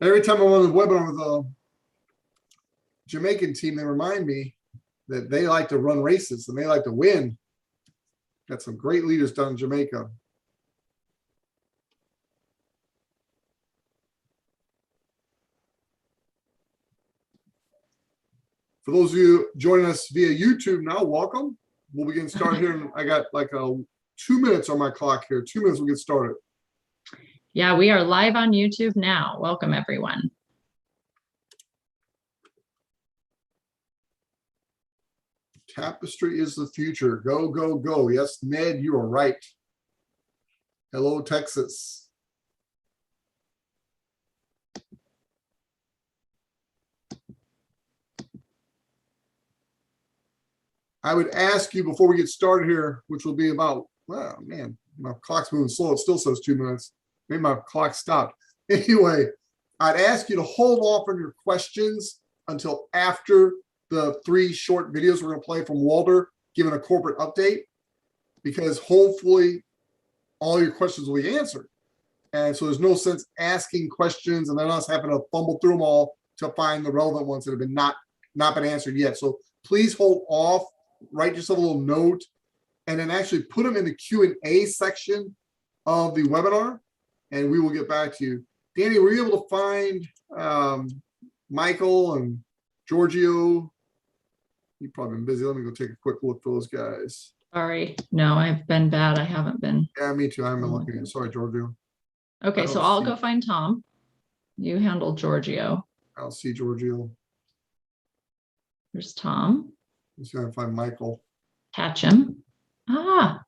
Every time I'm on the webinar with a Jamaican team, they remind me that they like to run races and they like to win. Got some great leaders down in Jamaica. For those of you joining us via YouTube now, welcome. We'll be getting started here. And I got like 2 minutes on my clock here. 2 minutes, we'll get started. Yeah, we are live on YouTube now. Welcome, everyone. Tapestri is the future. Go, go, go. Yes, Ned, you are right. Hello, Texas. I would ask you before we get started here, which will be about, well, man, my clock's moving slow. It still says 2 minutes. Maybe my clock stopped. Anyway, I'd ask you to hold off on your questions until after the 3 short videos we're going to play from Walter giving a corporate update, because hopefully all your questions will be answered. And so there's no sense asking questions and then us having to fumble through them all to find the relevant ones that have been not been answered yet. So please hold off, write yourself a little note, and then actually put them in the Q&A section of the webinar, and we will get back to you. Danny, were you able to find Michael and Giorgio? You've probably been busy. Let me go take a quick look for those guys. Sorry. No, I've been bad. I haven't been. Yeah, me too. I haven't been looking at it. Sorry, Giorgio. Okay, so I'll go find Tom. You handle Giorgio. I'll see Giorgio. There's Tom. Let's see if I can find Michael. Catch him. Ah.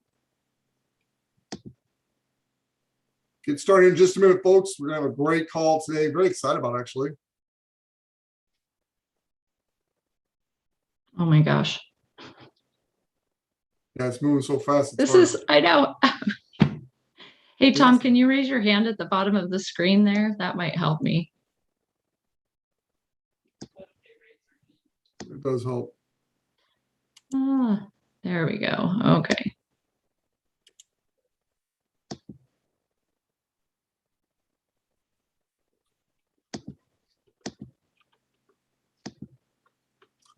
Get started in just a minute, folks. We're going to have a great call today. Very excited about it, actually. Oh my gosh. Yeah, it's moving so fast. This is, I know. Hey, Tom, can you raise your hand at the bottom of the screen there? That might help me. It does help. Ah, there we go. Okay.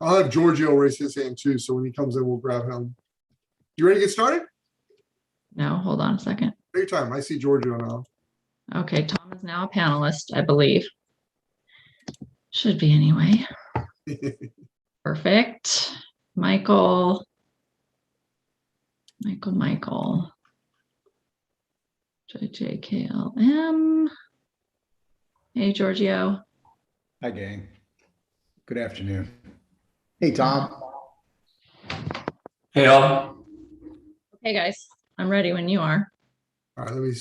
I'll have Giorgio raise his hand too, so when he comes in, we'll grab him. You ready to get started? No, hold on a second. Take your time. I see Giorgio now. Okay, Tom is now a panelist, I believe. Should be anyway. Perfect. Michael. JJKLM. Hey, Giorgio. Hi, gang. Good afternoon. Hey, Tom. Hey, all. Okay, guys. I'm ready when you are. All right, let me.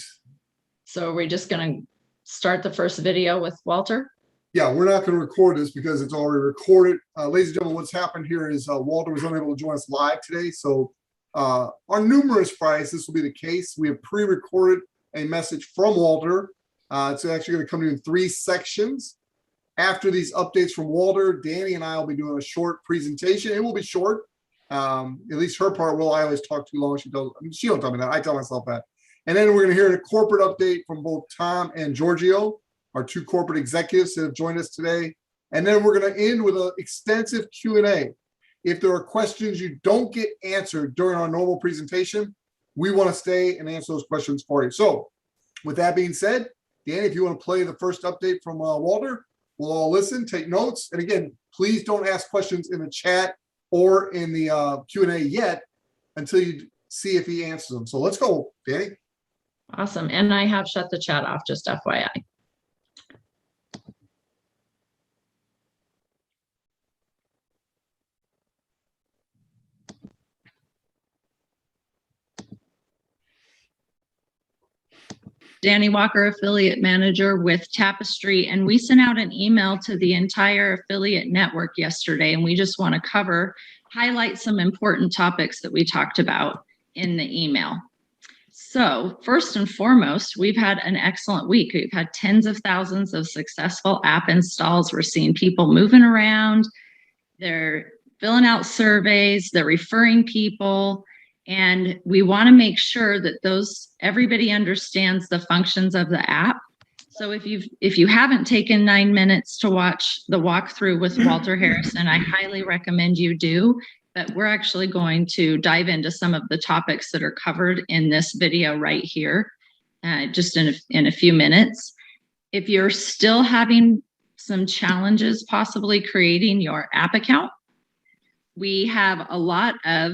So we're just going to start the first video with Walter? Yeah, we're not going to record this because it's already recorded. Ladies and gentlemen, what's happened here is Walter was unable to join us live today. So on numerous Fridays, this will be the case. We have pre-recorded a message from Walter. It's actually going to come in 3 sections. After these updates from Walter, Danny and I will be doing a short presentation. It will be short. At least her part will. I always talk too long. She don't tell me that. I tell myself that. And then we're going to hear a corporate update from both Tom and Giorgio, our 2 corporate executives that have joined us today. And then we're going to end with an extensive Q&A. If there are questions you don't get answered during our normal presentation, we want to stay and answer those questions for you. So with that being said, Danny, if you want to play the first update from Walter, we'll all listen, take notes. And again, please don't ask questions in the chat or in the Q&A yet until you see if he answers them. So let's go, Danny. Awesome. And I have shut the chat off, just FYI. Danny Walker, affiliate manager with Tapestri, and we sent out an email to the entire affiliate network yesterday, and we just want to highlight some important topics that we talked about in the email. So first and foremost, we've had an excellent week. We've had tens of thousands of successful app installs. We're seeing people moving around. They're filling out surveys. They're referring people. And we want to make sure that everybody understands the functions of the app. So if you haven't taken 9 minutes to watch the walkthrough with Walter Harrison, I highly recommend you do. But we're actually going to dive into some of the topics that are covered in this video right here, just in a few minutes. If you're still having some challenges possibly creating your app account, we have a lot of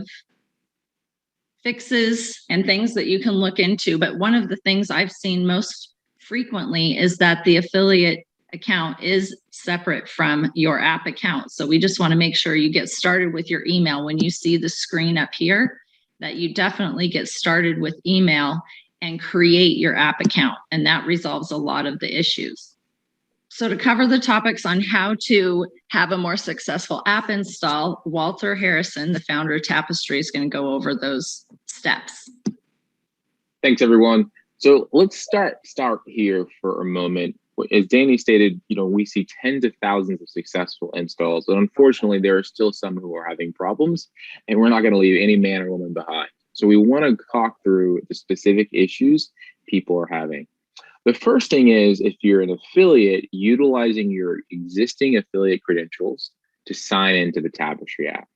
fixes and things that you can look into. But one of the things I've seen most frequently is that the affiliate account is separate from your app account. So we just want to make sure you get started with your email. When you see the screen up here, that you definitely get started with email and create your app account. And that resolves a lot of the issues. So to cover the topics on how to have a more successful app install, Walter Harrison, the founder of Tapestri, is going to go over those steps. Thanks, everyone. So let's start here for a moment. As Danny stated, we see tens of thousands of successful installs, but unfortunately, there are still some who are having problems, and we're not going to leave any man or woman behind. So we want to talk through the specific issues people are having. The first thing is, if you're an affiliate, utilizing your existing affiliate credentials to sign into the Tapestri app.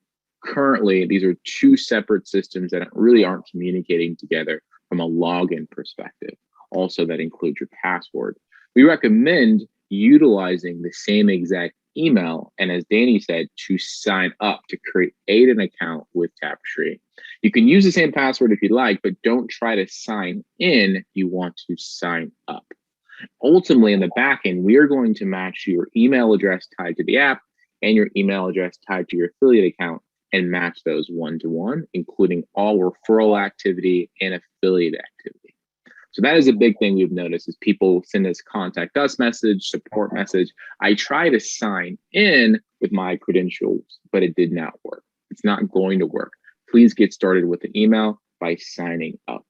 Currently, these are two separate systems that really aren't communicating together from a login perspective. Also, that includes your password. We recommend utilizing the same exact email, and as Danny said, to sign up, to create an account with Tapestri. You can use the same password if you like, but don't try to sign in. You want to sign up. Ultimately, in the back end, we are going to match your email address tied to the app and your email address tied to your affiliate account and match those one-to-one, including all referral activity and affiliate activity. So that is a big thing we've noticed is people send us contact us message, support message. I try to sign in with my credentials, but it did not work. It's not going to work. Please get started with an email by signing up.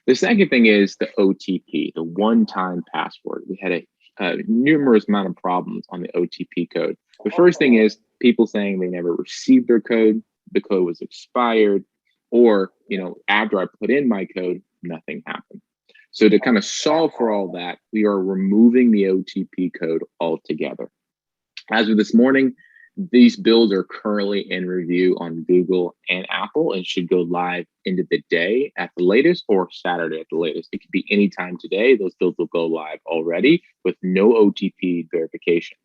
The second thing is the OTP, the one-time password. We had a numerous amount of problems on the OTP code. The first thing is people saying they never received their code, the code was expired, or after I put in my code, nothing happened. So to kind of solve for all that, we are removing the OTP code altogether. As of this morning, these builds are currently in review on Google and Apple and should go live into the day at the latest or Saturday at the latest. It could be anytime today. Those builds will go live already with no OTP verification.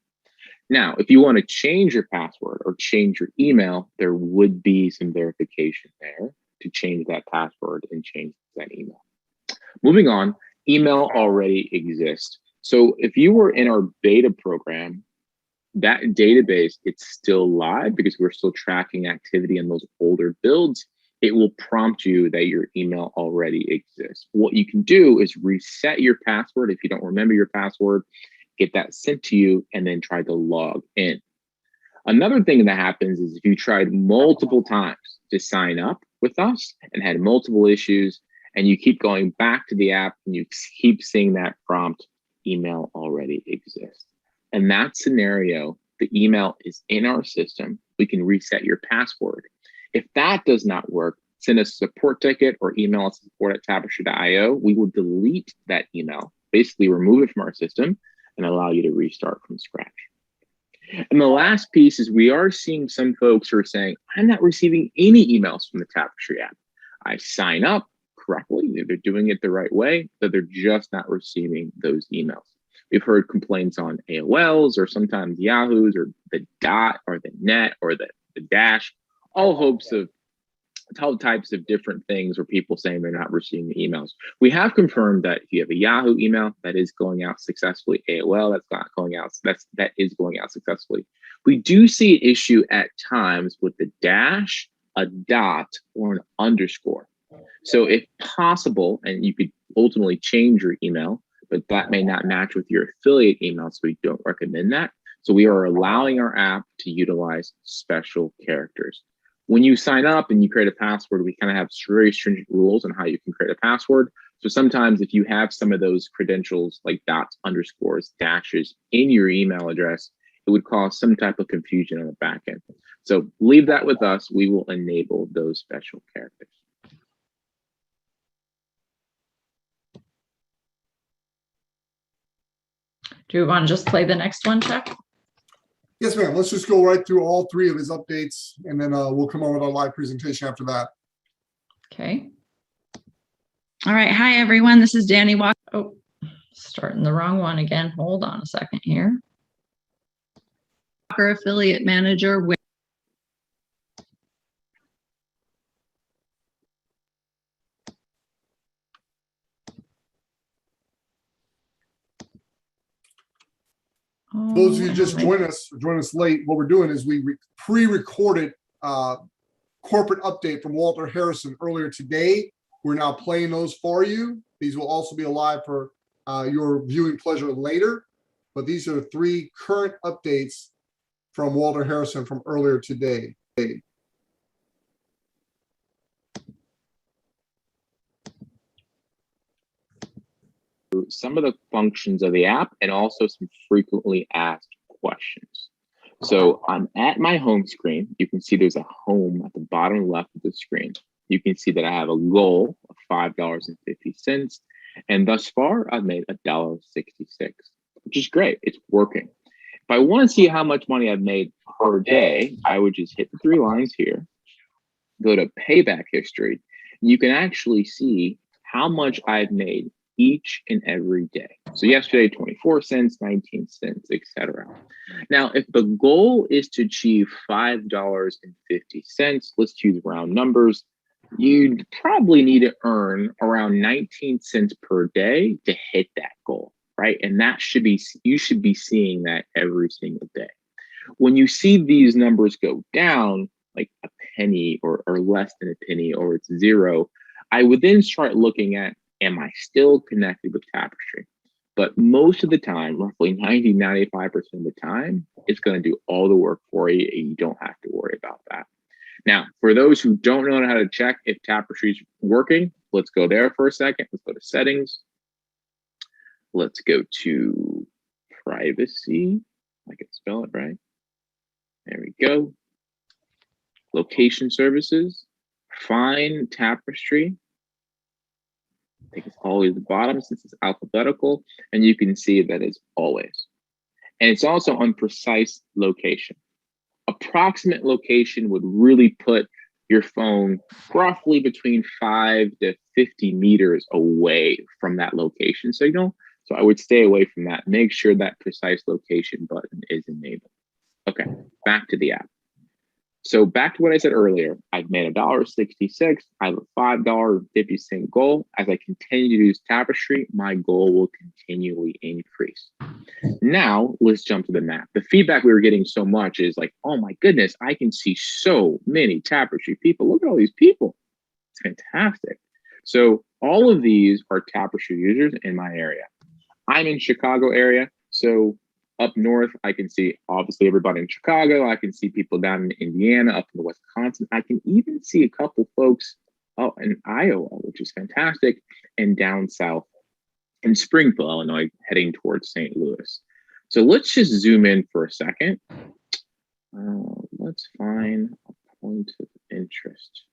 Now, if you want to change your password or change your email, there would be some verification there to change that password and change that email. Moving on, email already exists. So if you were in our beta program, that database, it's still live because we're still tracking activity in those older builds. It will prompt you that your email already exists. What you can do is reset your password. If you don't remember your password, get that sent to you and then try to log in. Another thing that happens is if you tried multiple times to sign up with us and had multiple issues, and you keep going back to the app and you keep seeing that prompt, email already exists. In that scenario, the email is in our system. We can reset your password. If that does not work, send us a support ticket or email us support@tapestri.io. We will delete that email, basically remove it from our system and allow you to restart from scratch. And the last piece is we are seeing some folks who are saying, I'm not receiving any emails from the Tapestri app. I sign up correctly, they're doing it the right way, but they're just not receiving those emails. We've heard complaints on AOLs or sometimes Yahoos or the dot or the net or the dash, all types of different things where people saying they're not receiving the emails. We have confirmed that if you have a Yahoo email, that is going out successfully. AOL, that's not going out, that is going out successfully. We do see an issue at times with the dash, a dot, or an underscore. So if possible, and you could ultimately change your email, but that may not match with your affiliate email, so we don't recommend that. So we are allowing our app to utilize special characters. When you sign up and you create a password, we kind of have very stringent rules on how you can create a password. So sometimes if you have some of those credentials like dots, underscores, dashes in your email address, it would cause some type of confusion on the back end. So leave that with us. We will enable those special characters. Do we want to just play the next one, Chuck? Yes, ma'am. Let's just go right through all three of his updates, and then we'll come on with our live presentation after that. Okay. All right. Hi, everyone. This is Danny Walker. Oh, starting the wrong one again. Hold on a second here. Walker Affiliate Manager with For those of you who just join us late, what we're doing is we pre-recorded corporate update from Walter Harrison earlier today. We're now playing those for you. These will also be alive for your viewing pleasure later. But these are 3 current updates from Walter Harrison from earlier today. Some of the functions of the app and also some frequently asked questions. So I'm at my home screen. You can see there's a home at the bottom left of the screen. You can see that I have a goal of $5.50. And thus far, I've made $1.66, which is great. It's working. If I want to see how much money I've made per day, I would just hit the 3 lines here, go to payback history. You can actually see how much I've made each and every day. So yesterday, 24 cents, 19 cents, etc. Now, if the goal is to achieve $5.50, let's use round numbers, you'd probably need to earn around 19 cents per day to hit that goal, right? And that should be, you should be seeing that every single day. When you see these numbers go down, like a penny or less than a penny, or it's 0, I would then start looking at, am I still connected with Tapestri? But most of the time, roughly 95% of the time, it's going to do all the work for you, and you don't have to worry about that. Now, for those who don't know how to check if Tapestri is working, let's go there for a second. Let's go to settings. Let's go to privacy. I can spell it right. There we go. Location services. Find Tapestri. I think it's always the bottom since it's alphabetical, and you can see that it's always. And it's also on precise location. Approximate location would really put your phone roughly between 5 to 50 meters away from that location signal. So I would stay away from that. Make sure that precise location button is enabled. Okay, back to the app. So back to what I said earlier, I've made $1.66. I have a $5.50 goal. As I continue to use Tapestri, my goal will continually increase. Now, let's jump to the map. The feedback we were getting so much is like, oh my goodness, I can see so many Tapestri people. Look at all these people. It's fantastic. So all of these are Tapestri users in my area. I'm in Chicago area, so up north, I can see obviously everybody in Chicago. I can see people down in Indiana, up in Wisconsin. I can even see a couple folks in Iowa, which is fantastic, and down south in Springfield, Illinois, heading towards St. Louis. So let's just zoom in for a second. Let's find a point of interest.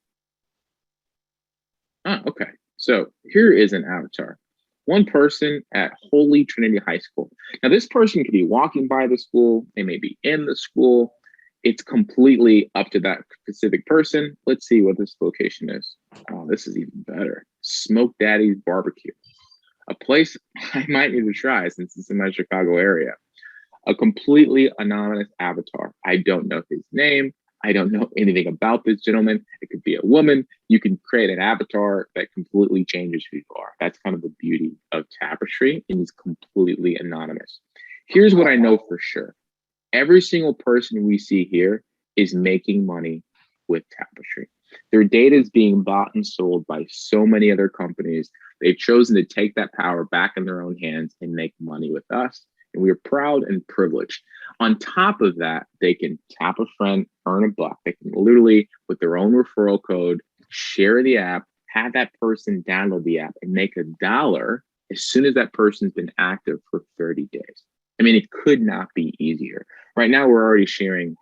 Okay. So here is an avatar. One person at Holy Trinity High School. Now, this person could be walking by the school. They may be in the school. It's completely up to that specific person. Let's see what this location is. Oh, this is even better. Smoke Daddy's Barbecue. A place I might need to try since it's in my Chicago area. A completely anonymous avatar. I don't know his name. I don't know anything about this gentleman. It could be a woman. You can create an avatar that completely changes who you are. That's kind of the beauty of Tapestri, and it's completely anonymous. Here's what I know for sure. Every single person we see here is making money with Tapestri. Their data is being bought and sold by so many other companies. They've chosen to take that power back in their own hands and make money with us. And we are proud and privileged. On top of that, they can tap a friend, earn a buck. They can literally, with their own referral code, share the app, have that person download the app, and make $1 as soon as that person's been active for 30 days. I mean, it could not be easier. Right now, we're already sharing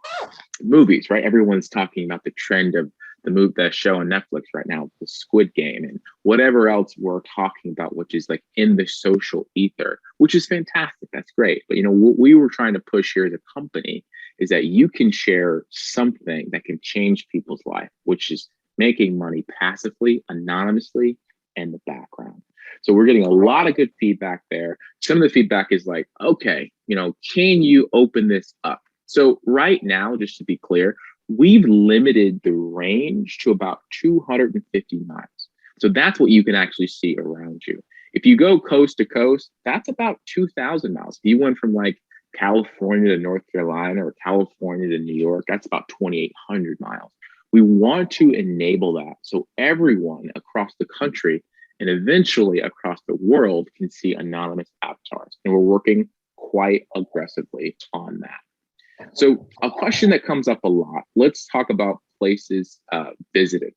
movies, right? Everyone's talking about the trend of the show on Netflix right now, the Squid Game, and whatever else we're talking about, which is like in the social ether, which is fantastic. That's great. But what we were trying to push here as a company is that you can share something that can change people's life, which is making money passively, anonymously, in the background. So we're getting a lot of good feedback there. Some of the feedback is like, okay, can you open this up? So right now, just to be clear, we've limited the range to about 250 miles. So that's what you can actually see around you. If you go coast to coast, that's about 2,000 miles. If you went from like California to North Carolina or California to New York, that's about 2,800 miles. We want to enable that so everyone across the country and eventually across the world can see anonymous avatars. And we're working quite aggressively on that. So a question that comes up a lot, let's talk about places visited.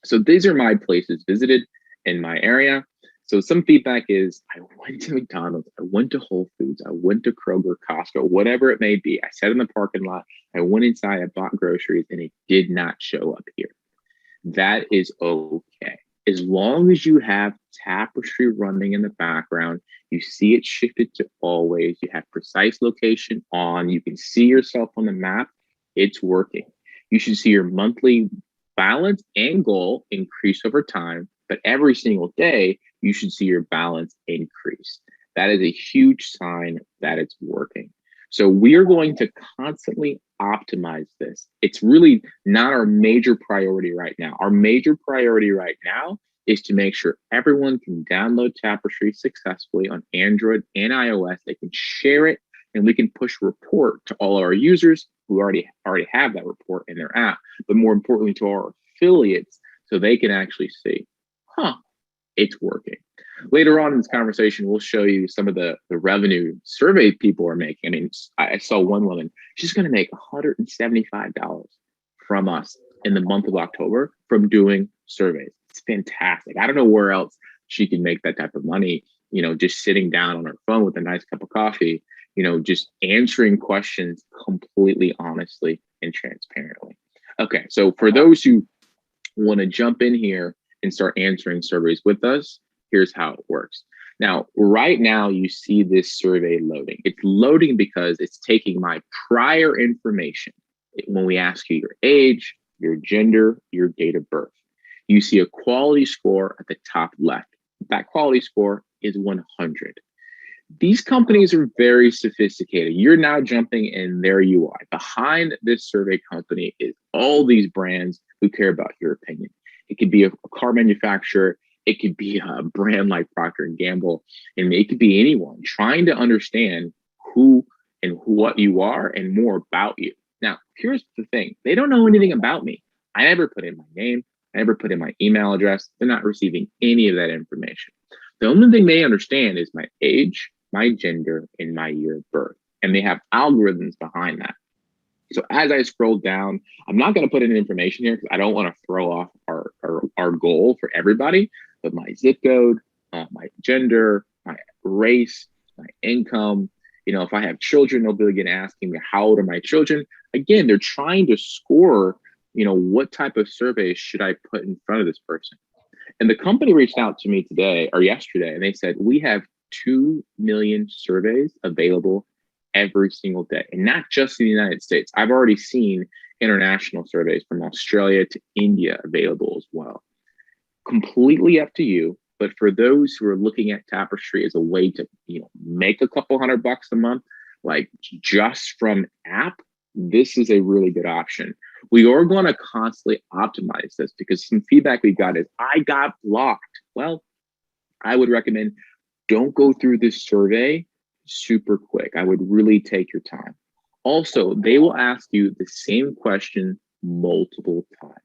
So these are my places visited in my area. So some feedback is, I went to McDonald's, I went to Whole Foods, I went to Kroger, Costco, whatever it may be. I sat in the parking lot, I went inside, I bought groceries, and it did not show up here. That is okay. As long as you have Tapestri running in the background, you see it shifted to always, you have precise location on, you can see yourself on the map, it's working. You should see your monthly balance and goal increase over time, but every single day, you should see your balance increase. That is a huge sign that it's working. So we are going to constantly optimize this. It's really not our major priority right now. Our major priority right now is to make sure everyone can download Tapestri successfully on Android and iOS. They can share it, and we can push report to all our users who already have that report in their app, but more importantly to our affiliates so they can actually see, it's working. Later on in this conversation, we'll show you some of the revenue survey people are making. I mean, I saw one woman, she's going to make $175 from us in the month of October from doing surveys. It's fantastic. I don't know where else she can make that type of money, just sitting down on her phone with a nice cup of coffee, just answering questions completely honestly and transparently. Okay, so for those who want to jump in here and start answering surveys with us, here's how it works. Now, right now, you see this survey loading. It's loading because it's taking my prior information. When we ask you your age, your gender, your date of birth, you see a quality score at the top left. That quality score is 100. These companies are very sophisticated. You're now jumping in their UI. Behind this survey company is all these brands who care about your opinion. It could be a car manufacturer. It could be a brand like Procter & Gamble. And it could be anyone trying to understand who and what you are and more about you. Now, here's the thing. They don't know anything about me. I never put in my name. I never put in my email address. They're not receiving any of that information. The only thing they understand is my age, my gender, and my year of birth. And they have algorithms behind that. So as I scroll down, I'm not going to put in information here because I don't want to throw off our goal for everybody, but my zip code, my gender, my race, my income. If I have children, they'll be again asking me, how old are my children? Again, they're trying to score, what type of surveys should I put in front of this person? And the company reached out to me today or yesterday, and they said, we have 2 million surveys available every single day, and not just in the United States. I've already seen international surveys from Australia to India available as well. Completely up to you. But for those who are looking at Tapestri as a way to, make a couple $100 a month, like just from app, this is a really good option. We are going to constantly optimize this because some feedback we got is, I got blocked. Well, I would recommend don't go through this survey super quick. I would really take your time. Also, they will ask you the same question multiple times.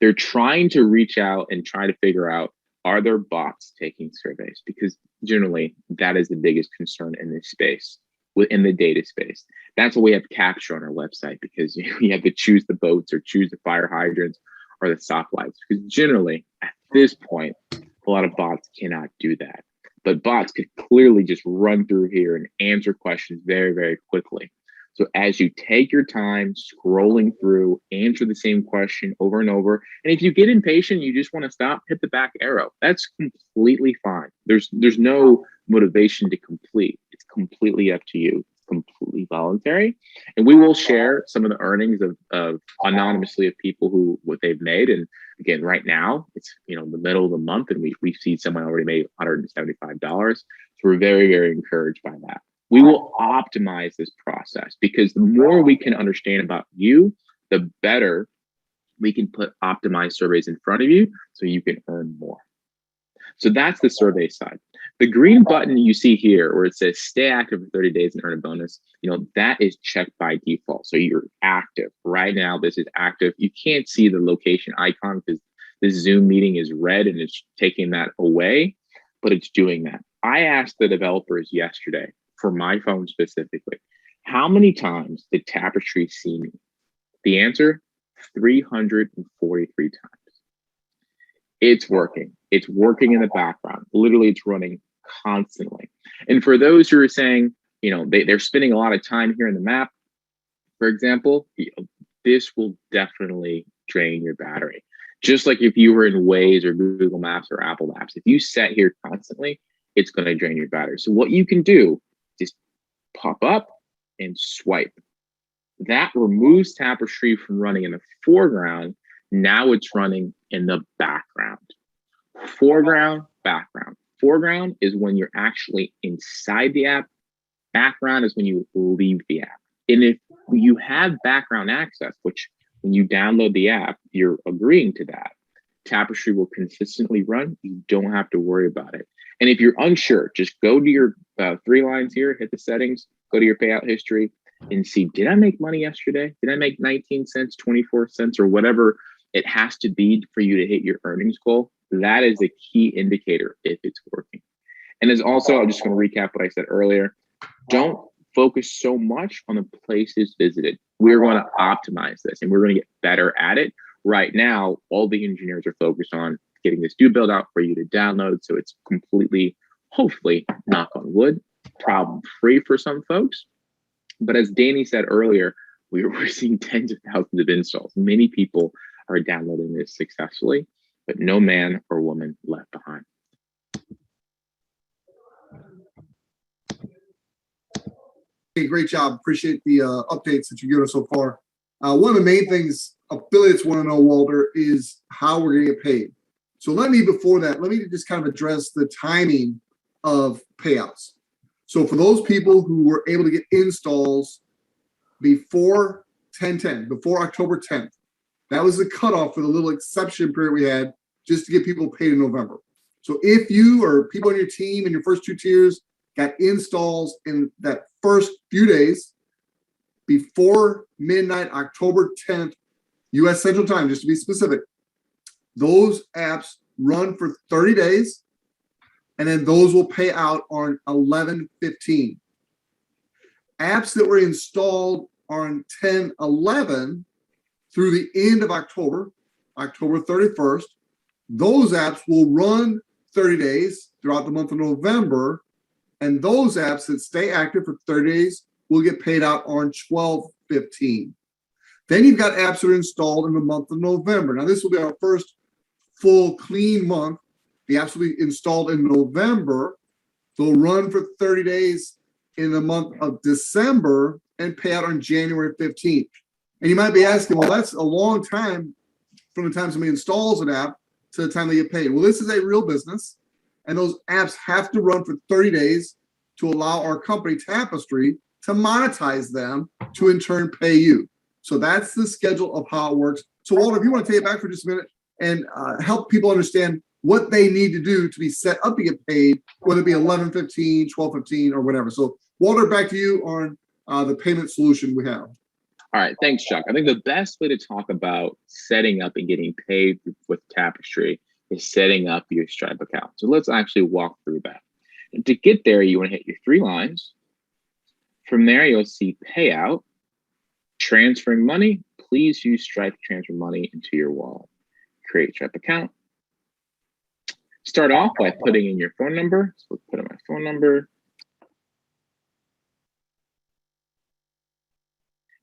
They're trying to reach out and try to figure out, are there bots taking surveys? Because generally that is the biggest concern in this space, within the data space. That's why we have capture on our website, because you have to choose the boats or choose the fire hydrants or the stoplights. Because generally at this point, a lot of bots cannot do that. But bots could clearly just run through here and answer questions very, very quickly. So as you take your time scrolling through, answer the same question over and over. And if you get impatient, you just want to stop, hit the back arrow. That's completely fine. There's no motivation to complete. It's completely up to you. It's completely voluntary. And we will share some of the earnings of anonymously of people who what they've made. And again, right now it's the middle of the month, and we've seen someone already made $175. So we're very, very encouraged by that. We will optimize this process because the more we can understand about you, the better we can put optimized surveys in front of you so you can earn more. So that's the survey side. The green button you see here where it says stay active for 30 days and earn a bonus, that is checked by default. So you're active. Right now, this is active. You can't see the location icon because this Zoom meeting is red and it's taking that away, but it's doing that. I asked the developers yesterday, for my phone specifically, how many times did Tapestri see me? The answer, 343 times. It's working. It's working in the background. Literally, it's running constantly. And for those who are saying, they're spending a lot of time here in the map, for example, this will definitely drain your battery. Just like if you were in Waze or Google Maps or Apple Maps, if you sat here constantly, it's going to drain your battery. So what you can do is pop up and swipe. That removes Tapestri from running in the foreground. Now it's running in the background. Foreground, background. Foreground is when you're actually inside the app. Background is when you leave the app. And if you have background access, which when you download the app, you're agreeing to that, Tapestri will consistently run. You don't have to worry about it. And if you're unsure, just go to your 3 lines here, hit the settings, go to your payout history and see, did I make money yesterday? Did I make 19 cents, 24 cents, or whatever it has to be for you to hit your earnings goal? That is a key indicator if it's working. And as also, I'm just going to recap what I said earlier. Don't focus so much on the places visited. We're going to optimize this and we're going to get better at it. Right now, all the engineers are focused on getting this due build out for you to download. So it's completely, hopefully, knock on wood, problem free for some folks. But as Danny said earlier, we're seeing tens of thousands of installs. Many people are downloading this successfully, but no man or woman left behind. Hey, great job. Appreciate the updates that you've given us so far. One of the main things affiliates want to know, Walter, is how we're going to get paid. So before that, let me just kind of address the timing of payouts. So for those people who were able to get installs before 10/10, before October 10th, that was the cutoff for the little exception period we had just to get people paid in November. So if you or people on your team in your first 2 tiers got installs in that first few days before midnight, October 10th, US Central Time, just to be specific, those apps run for 30 days, and then those will pay out on 11/15. Apps that were installed on 10/11 through the end of October, October 31st, those apps will run 30 days throughout the month of November, and those apps that stay active for 30 days will get paid out on 12/15. Then you've got apps that are installed in the month of November. Now, this will be our first full clean month. The apps will be installed in November. They'll run for 30 days in the month of December and pay out on January 15th. And you might be asking, well, that's a long time from the time somebody installs an app to the time they get paid. Well, this is a real business, and those apps have to run for 30 days to allow our company, Tapestri, to monetize them to in turn pay you. So that's the schedule of how it works. So Walter, if you want to take it back for just a minute and help people understand what they need to do to be set up to get paid, whether it be 11/15, 12/15, or whatever. So Walter, back to you on the payment solution we have. All right, thanks, Chuck. I think the best way to talk about setting up and getting paid with Tapestri is setting up your Stripe account. So let's actually walk through that. And to get there, you want to hit your 3 lines. From there, you'll see payout, transferring money. Please use Stripe to transfer money into your wallet. Create Stripe account. Start off by putting in your phone number. So let's put in my phone number.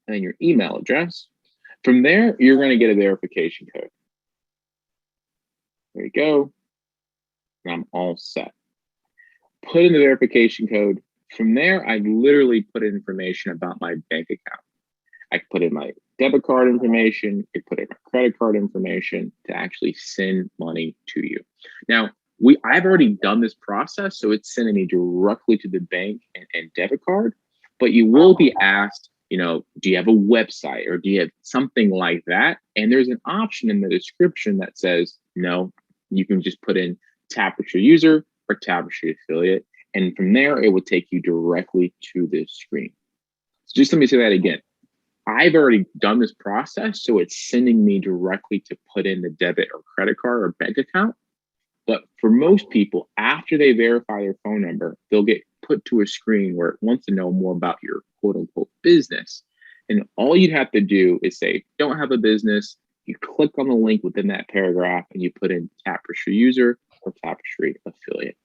and then your email address. From there, you're going to get a verification code. There you go. And I'm all set. Put in the verification code. From there, I literally put in information about my bank account. I put in my debit card information. I put in my credit card information to actually send money to you. Now, I've already done this process, so it's sending me directly to the bank and debit card. But you will be asked, do you have a website or do you have something like that? And there's an option in the description that says, no, you can just put in Tapestri user or Tapestri affiliate. And from there, it will take you directly to this screen. So just let me say that again. I've already done this process, so it's sending me directly to put in the debit or credit card or bank account. But for most people, after they verify their phone number, they'll get put to a screen where it wants to know more about your quote unquote business. And all you'd have to do is say, don't have a business. You click on the link within that paragraph and you put in Tapestri user or Tapestri affiliate.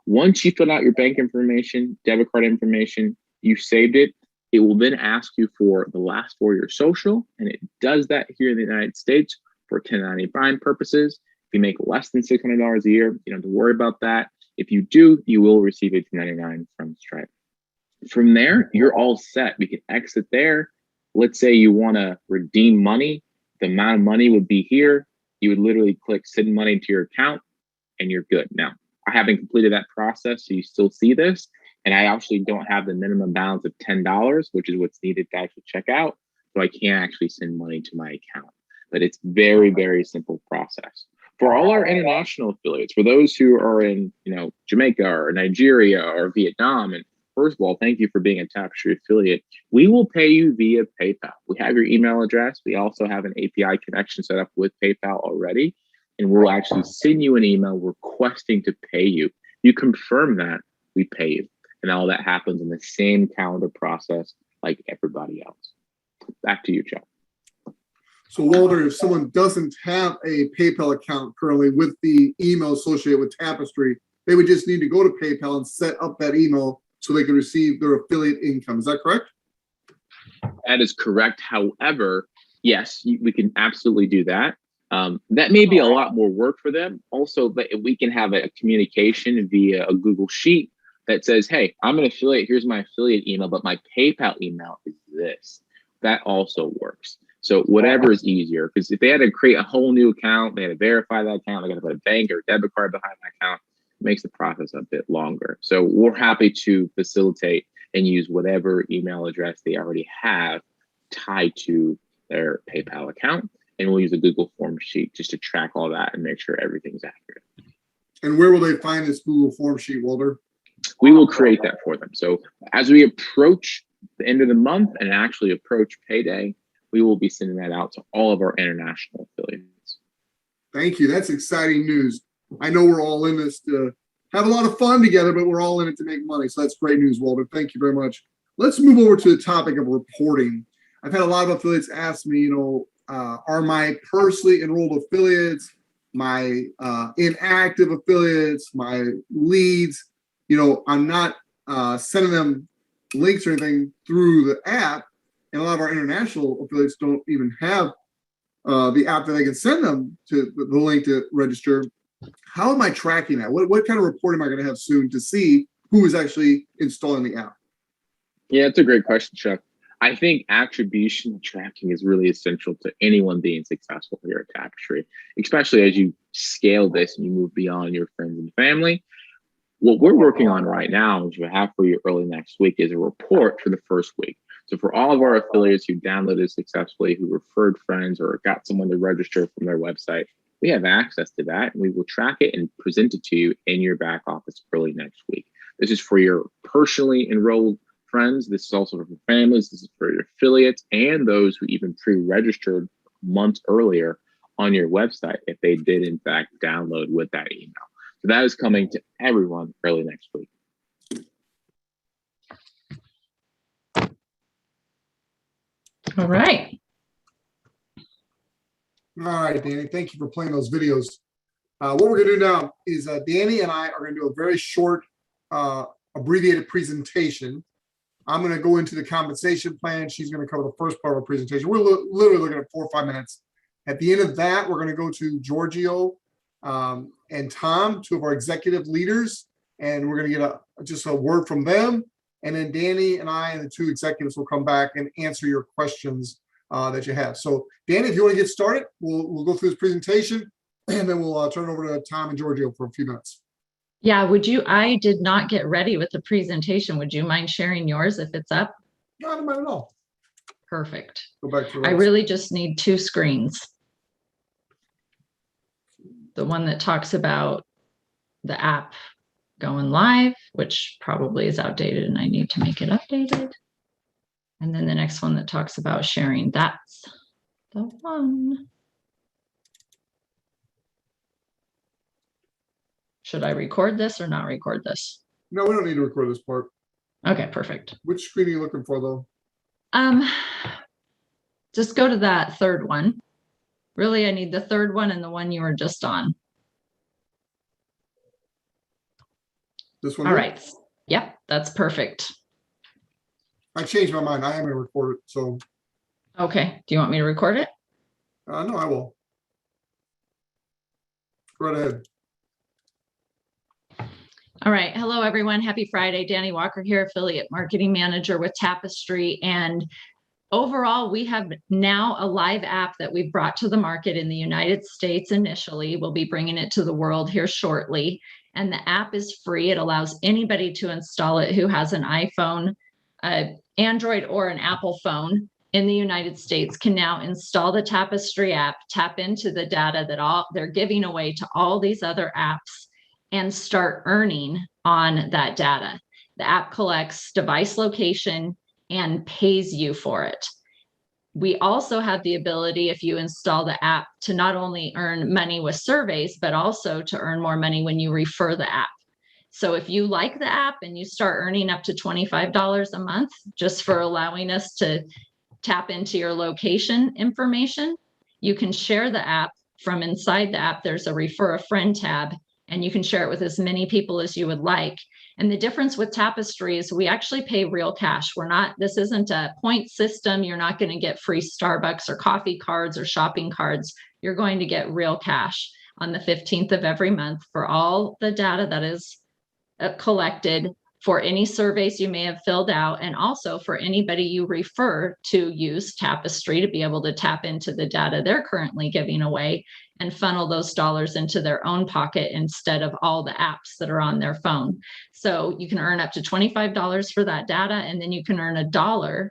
Once you fill out your bank information, debit card information, you saved it, it will then ask you for the last 4 of your social. And it does that here in the United States for 1099 purposes. If you make less than $600 a year, you don't have to worry about that. If you do, you will receive a 1099 from Stripe. From there, you're all set. We can exit there. Let's say you want to redeem money. The amount of money would be here. You would literally click send money to your account and you're good. Now, I haven't completed that process, so you still see this. And I actually don't have the minimum balance of $10, which is what's needed to actually check out. So I can't actually send money to my account. But it's very, very simple process. For all our international affiliates, for those who are in, Jamaica or Nigeria or Vietnam, and first of all, thank you for being a Tapestri affiliate. We will pay you via PayPal. We have your email address. We also have an API connection set up with PayPal already, and we'll actually send you an email requesting to pay you. You confirm that, we pay you. And all that happens in the same calendar process like everybody else. Back to you, Joe. So Walter, if someone doesn't have a PayPal account currently with the email associated with Tapestri, they would just need to go to PayPal and set up that email so they can receive their affiliate income. Is that correct? That is correct. However, yes, we can absolutely do that. That may be a lot more work for them. Also, but we can have a communication via a Google Sheet that says, hey, I'm an affiliate. Here's my affiliate email, but my PayPal email is this. That also works. So whatever is easier, because if they had to create a whole new account, they had to verify that account, they got to put a bank or debit card behind that account, it makes the process a bit longer. So we're happy to facilitate and use whatever email address they already have tied to their PayPal account. And we'll use a Google Form sheet just to track all that and make sure everything's accurate. And where will they find this Google Form sheet, Walter? We will create that for them. So as we approach the end of the month and actually approach payday, we will be sending that out to all of our international affiliates. Thank you. That's exciting news. I know we're all in this to have a lot of fun together, but we're all in it to make money. So that's great news, Walter. Thank you very much. Let's move over to the topic of reporting. I've had a lot of affiliates ask me, are my personally enrolled affiliates, my inactive affiliates, my leads, I'm not sending them links or anything through the app. And a lot of our international affiliates don't even have the app that they can send them to the link to register. How am I tracking that? What kind of reporting am I going to have soon to see who is actually installing the app? Yeah, it's a great question, Chuck. I think attribution tracking is really essential to anyone being successful here at Tapestri, especially as you scale this and you move beyond your friends and family. What we're working on right now, which we'll have for you early next week, is a report for the first week. So for all of our affiliates who downloaded successfully, who referred friends or got someone to register from their website, we have access to that and we will track it and present it to you in your back office early next week. This is for your personally enrolled friends. This is also for families. This is for your affiliates and those who even pre-registered months earlier on your website if they did in fact download with that email. So that is coming to everyone early next week. All right. All right, Danny, thank you for playing those videos. What we're going to do now is Danny and I are going to do a very short, abbreviated presentation. I'm going to go into the compensation plan. She's going to cover the first part of our presentation. We're literally looking at 4 or 5 minutes. At the end of that, we're going to go to Giorgio and Tom, 2 of our executive leaders, and we're going to get just a word from them. And then Danny and I and the 2 executives will come back and answer your questions that you have. So Danny, if you want to get started, we'll go through this presentation, and then we'll turn it over to Tom and Giorgio for a few minutes. Yeah, I did not get ready with the presentation. Would you mind sharing yours if it's up? No, I don't mind at all. Perfect. Go back to I really just need 2 screens. The one that talks about the app going live, which probably is outdated and I need to make it updated. And then the next one that talks about sharing. That's the one. Should I record this or not record this? No, we don't need to record this part. Okay, perfect. Which screen are you looking for, though? Just go to that 3rd one. Really, I need the 3rd one and the one you were just on. This one? All here? right. Yep, that's perfect. I changed my mind. I am going to record it. So, Okay. Do you want me to record it? no, I will. Go right ahead. All right. Hello, everyone. Happy Friday. Danny Walker here, affiliate marketing manager with Tapestri. And overall, we have now a live app that we've brought to the market in the United States initially. We'll be bringing it to the world here shortly. And the app is free. It allows anybody to install it who has an iPhone, Android, or an Apple phone in the United States can now install the Tapestri app, tap into the data that they're giving away to all these other apps, and start earning on that data. The app collects device location and pays you for it. We also have the ability, if you install the app, to not only earn money with surveys, but also to earn more money when you refer the app. So if you like the app and you start earning up to $25 a month just for allowing us to tap into your location information, you can share the app. From inside the app, there's a refer a friend tab, and you can share it with as many people as you would like. And the difference with Tapestri is we actually pay real cash. This isn't a point system. You're not going to get free Starbucks or coffee cards or shopping cards. You're going to get real cash on the 15th of every month for all the data that is collected, for any surveys you may have filled out, and also for anybody you refer to use Tapestri to be able to tap into the data they're currently giving away and funnel those dollars into their own pocket instead of all the apps that are on their phone. So you can earn up to $25 for that data, and then you can earn $1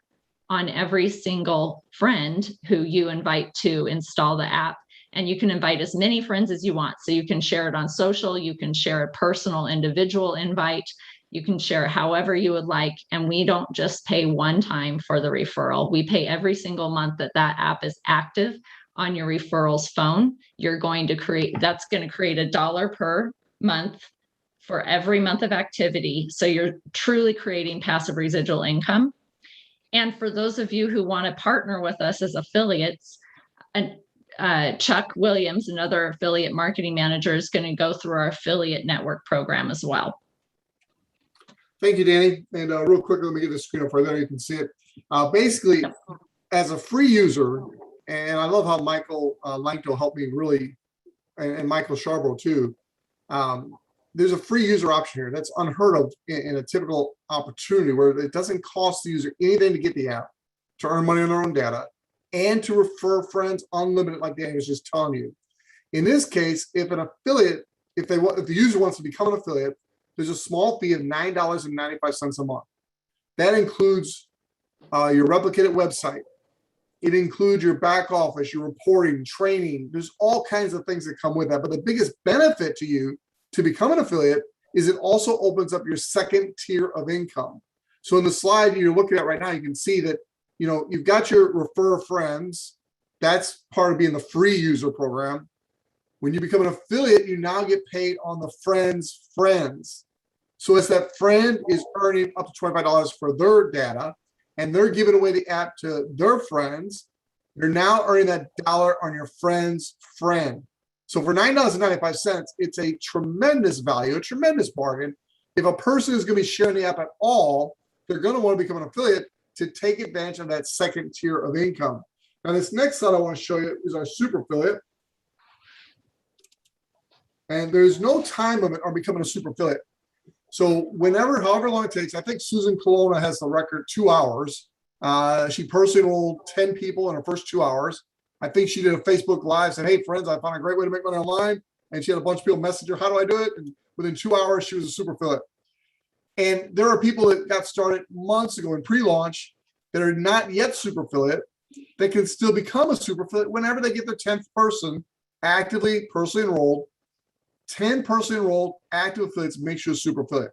on every single friend who you invite to install the app. And you can invite as many friends as you want. So you can share it on social, you can share a personal individual invite, you can share however you would like. And we don't just pay one time for the referral. We pay every single month that app is active on your referral's phone. That's going to create $1 per month for every month of activity. So you're truly creating passive residual income. And for those of you who want to partner with us as affiliates, and Chuck Williams, another affiliate marketing manager, is going to go through our affiliate network program as well. Thank you, Danny. And real quick, let me get the screen up right there. You can see it. Basically, as a free user, and I love how Michael Langto helped me really, and Michael Charbrough too. There's a free user option here that's unheard of in a typical opportunity where it doesn't cost the user anything to get the app, to earn money on their own data, and to refer friends unlimited, like Danny was just telling you. In this case, if an affiliate, if the user wants to become an affiliate, there's a small fee of $9.95 a month. That includes your replicated website. It includes your back office, your reporting, training. There's all kinds of things that come with that. But the biggest benefit to you to become an affiliate is it also opens up your second tier of income. So in the slide you're looking at right now, you can see that you've got your refer friends. That's part of being the free user program. When you become an affiliate, you now get paid on the friends' friends. So as that friend is earning up to $25 for their data, and they're giving away the app to their friends, you're now earning that dollar on your friend's friend. So for $9.95, it's a tremendous value, a tremendous bargain. If a person is going to be sharing the app at all, they're going to want to become an affiliate to take advantage of that second tier of income. Now, this next slide I want to show you is our super affiliate. And there's no time limit on becoming a super affiliate. So however long it takes, I think Susan Colonna has the record 2 hours. She personally enrolled 10 people in her first 2 hours. I think she did a Facebook Live, said, hey, friends, I found a great way to make money online. And she had a bunch of people message her, how do I do it? And within 2 hours, she was a super affiliate. And there are people that got started months ago in pre-launch that are not yet super affiliate that can still become a super affiliate whenever they get their 10th person actively, personally enrolled. 10 personally enrolled active affiliates makes you a super affiliate.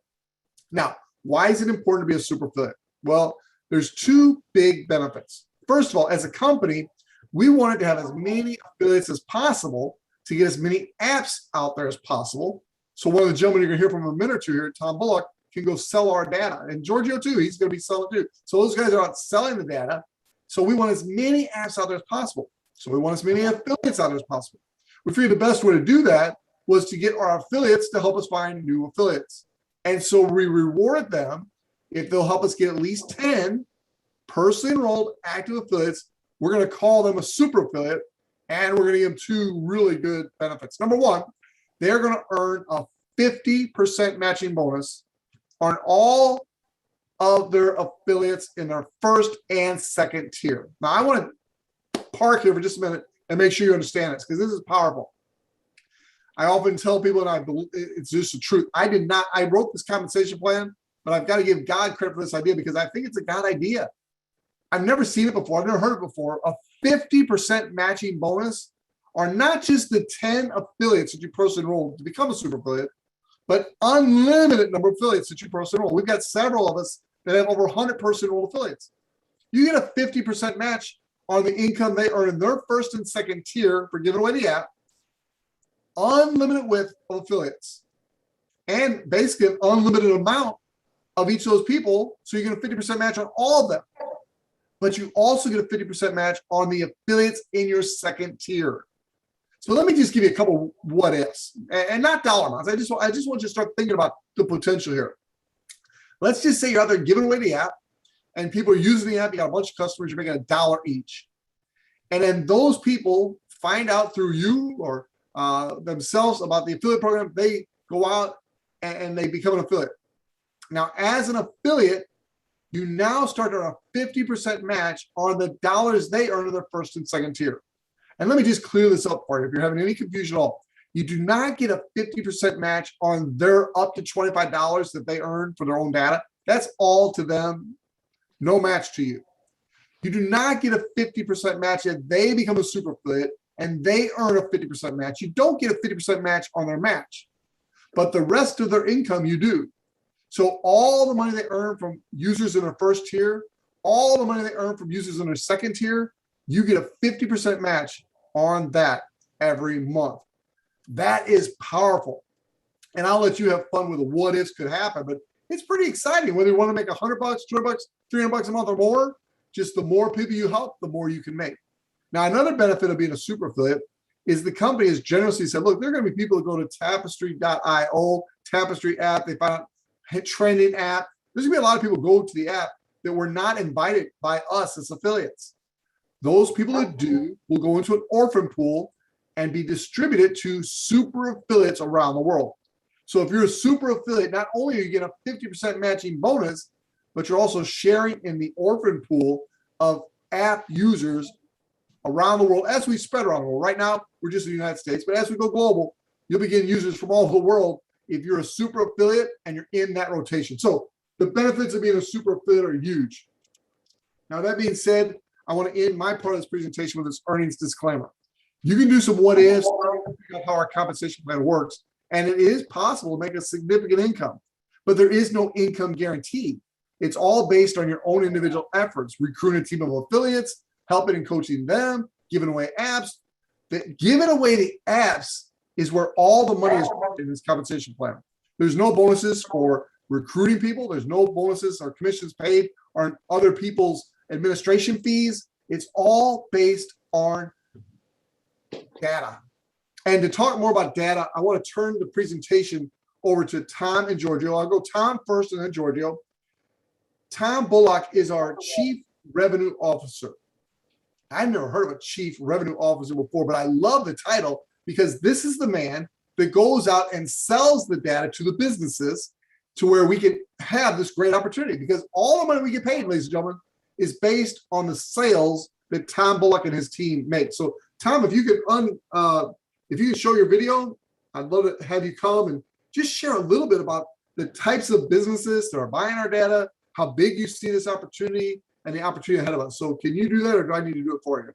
Now, why is it important to be a super affiliate? Well, there's 2 big benefits. First of all, as a company, we wanted to have as many affiliates as possible to get as many apps out there as possible. So one of the gentlemen you're going to hear from in a minute or two here, Tom Bullock, can go sell our data. And Giorgio too, he's going to be selling too. So those guys are out selling the data. So we want as many apps out there as possible. So we want as many affiliates out there as possible. We figured the best way to do that was to get our affiliates to help us find new affiliates. And so we reward them if they'll help us get at least 10 personally enrolled active affiliates. We're going to call them a super affiliate, and we're going to give them 2 really good benefits. Number 1, they're going to earn a 50% matching bonus on all of their affiliates in their first and second tier. Now, I want to park here for just a minute and make sure you understand this, because this is powerful. I often tell people, and I believe it's just the truth. I wrote this compensation plan, but I've got to give God credit for this idea because I think it's a God idea. I've never seen it before. I've never heard it before. A 50% matching bonus are not just the 10 affiliates that you personally enroll to become a super affiliate, but unlimited number of affiliates that you personally enroll. We've got several of us that have over 100 personally enrolled affiliates. You get a 50% match on the income they earn in their first and second tier for giving away the app, unlimited width of affiliates, and basically an unlimited amount of each of those people. So you get a 50% match on all of them. But you also get a 50% match on the affiliates in your second tier. So let me just give you a couple what ifs, and not dollar amounts. I just want you to start thinking about the potential here. Let's just say you're out there giving away the app, and people are using the app. You got a bunch of customers. You're making $1 each, and then those people find out through you or themselves about the affiliate program. They go out and they become an affiliate. Now, as an affiliate, you now start to earn a 50% match on the dollars they earn in their first and second tier. And let me just clear this up for you. If you're having any confusion at all, you do not get a 50% match on their up to $25 that they earn for their own data. That's all to them, no match to you. You do not get a 50% match if they become a super affiliate and they earn a 50% match. You don't get a 50% match on their match, but the rest of their income you do. So all the money they earn from users in their first tier, all the money they earn from users in their second tier, you get a 50% match on that every month. That is powerful. And I'll let you have fun with the what ifs could happen, but it's pretty exciting. Whether you want to make $100, $200, $300 a month or more, just the more people you help, the more you can make. Now, another benefit of being a super affiliate is the company has generously said, look, there are going to be people that go to tapestri.io, Tapestri app, they find out trending app. There's gonna be a lot of people go to the app that were not invited by us as affiliates. Those people that do will go into an orphan pool and be distributed to super affiliates around the world. So if you're a super affiliate, not only are you getting a 50% matching bonus, but you're also sharing in the orphan pool of app users around the world as we spread around the world. Right now, we're just in the United States, but as we go global, you'll be getting users from all over the world if you're a super affiliate and you're in that rotation. So the benefits of being a super affiliate are huge. Now, that being said, I want to end my part of this presentation with this earnings disclaimer. You can do some what ifs, figure out how our compensation plan works, and it is possible to make a significant income, but there is no income guarantee. It's all based on your own individual efforts, recruiting a team of affiliates, helping and coaching them, giving away apps. Giving away the apps is where all the money is in this compensation plan. There's no bonuses for recruiting people. There's no bonuses or commissions paid on other people's administration fees. It's all based on data. And to talk more about data, I want to turn the presentation over to Tom and Giorgio. I'll go Tom first and then Giorgio. Tom Bullock is our Chief Revenue Officer. I've never heard of a Chief Revenue Officer before, but I love the title because this is the man that goes out and sells the data to the businesses to where we can have this great opportunity, because all the money we get paid, ladies and gentlemen, is based on the sales that Tom Bullock and his team make. So Tom, if you could show your video, I'd love to have you come and just share a little bit about the types of businesses that are buying our data, how big you see this opportunity, and the opportunity ahead of us. So can you do that, or do I need to do it for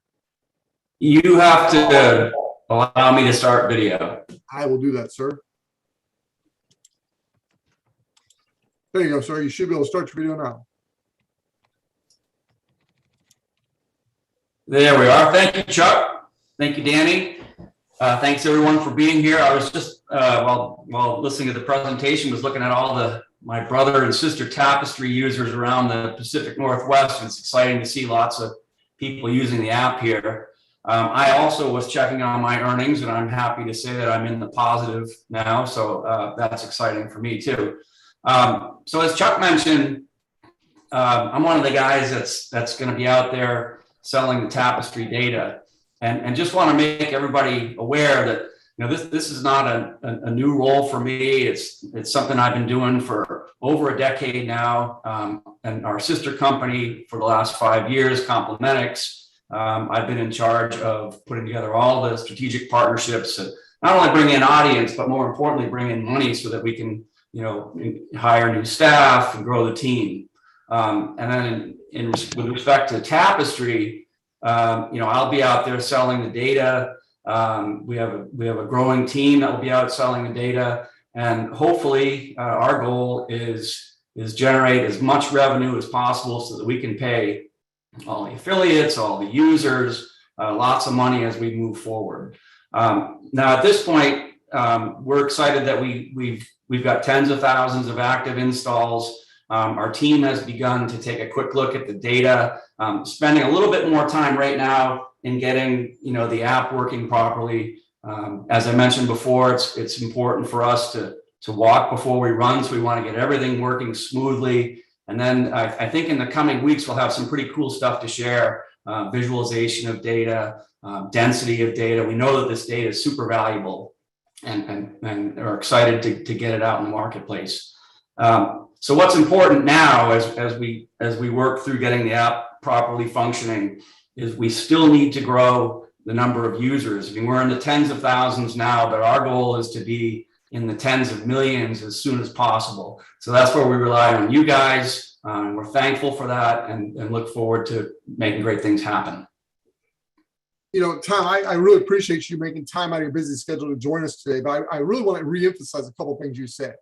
you? You have to allow me to start video. I will do that, sir. There you go, sir. You should be able to start your video now. There we are. Thank you, Chuck. Thank you, Danny. Thanks everyone for being here. I was just, while listening to the presentation, was looking at my brother and sister Tapestri users around the Pacific Northwest. It's exciting to see lots of people using the app here. I also was checking on my earnings, and I'm happy to say that I'm in the positive now. So that's exciting for me too. So as Chuck mentioned, I'm one of the guys that's going to be out there selling the Tapestri data, and just want to make everybody aware that this is not a new role for me. It's something I've been doing for over a decade now, and our sister company for the last 5 years, Complimentics. I've been in charge of putting together all the strategic partnerships to not only bring in audience, but more importantly, bring in money so that we can, hire new staff and grow the team. And then with respect to Tapestri, I'll be out there selling the data. We have a growing team that will be out selling the data, and hopefully our goal is generate as much revenue as possible so that we can pay all the affiliates, all the users, lots of money as we move forward. Now at this point, we're excited that we've got tens of thousands of active installs. Our team has begun to take a quick look at the data, spending a little bit more time right now in getting the app working properly. As I mentioned before, it's important for us to walk before we run, so we want to get everything working smoothly. And then I think in the coming weeks we'll have some pretty cool stuff to share: visualization of data, density of data. We know that this data is super valuable, and are excited to get it out in the marketplace. So what's important now as we work through getting the app properly functioning is we still need to grow the number of users. I mean, we're in the tens of thousands now, but our goal is to be in the tens of millions as soon as possible. So that's where we rely on you guys. We're thankful for that, and look forward to making great things happen. Tom, I really appreciate you making time out of your busy schedule to join us today, but I really want to reemphasize a couple of things you said,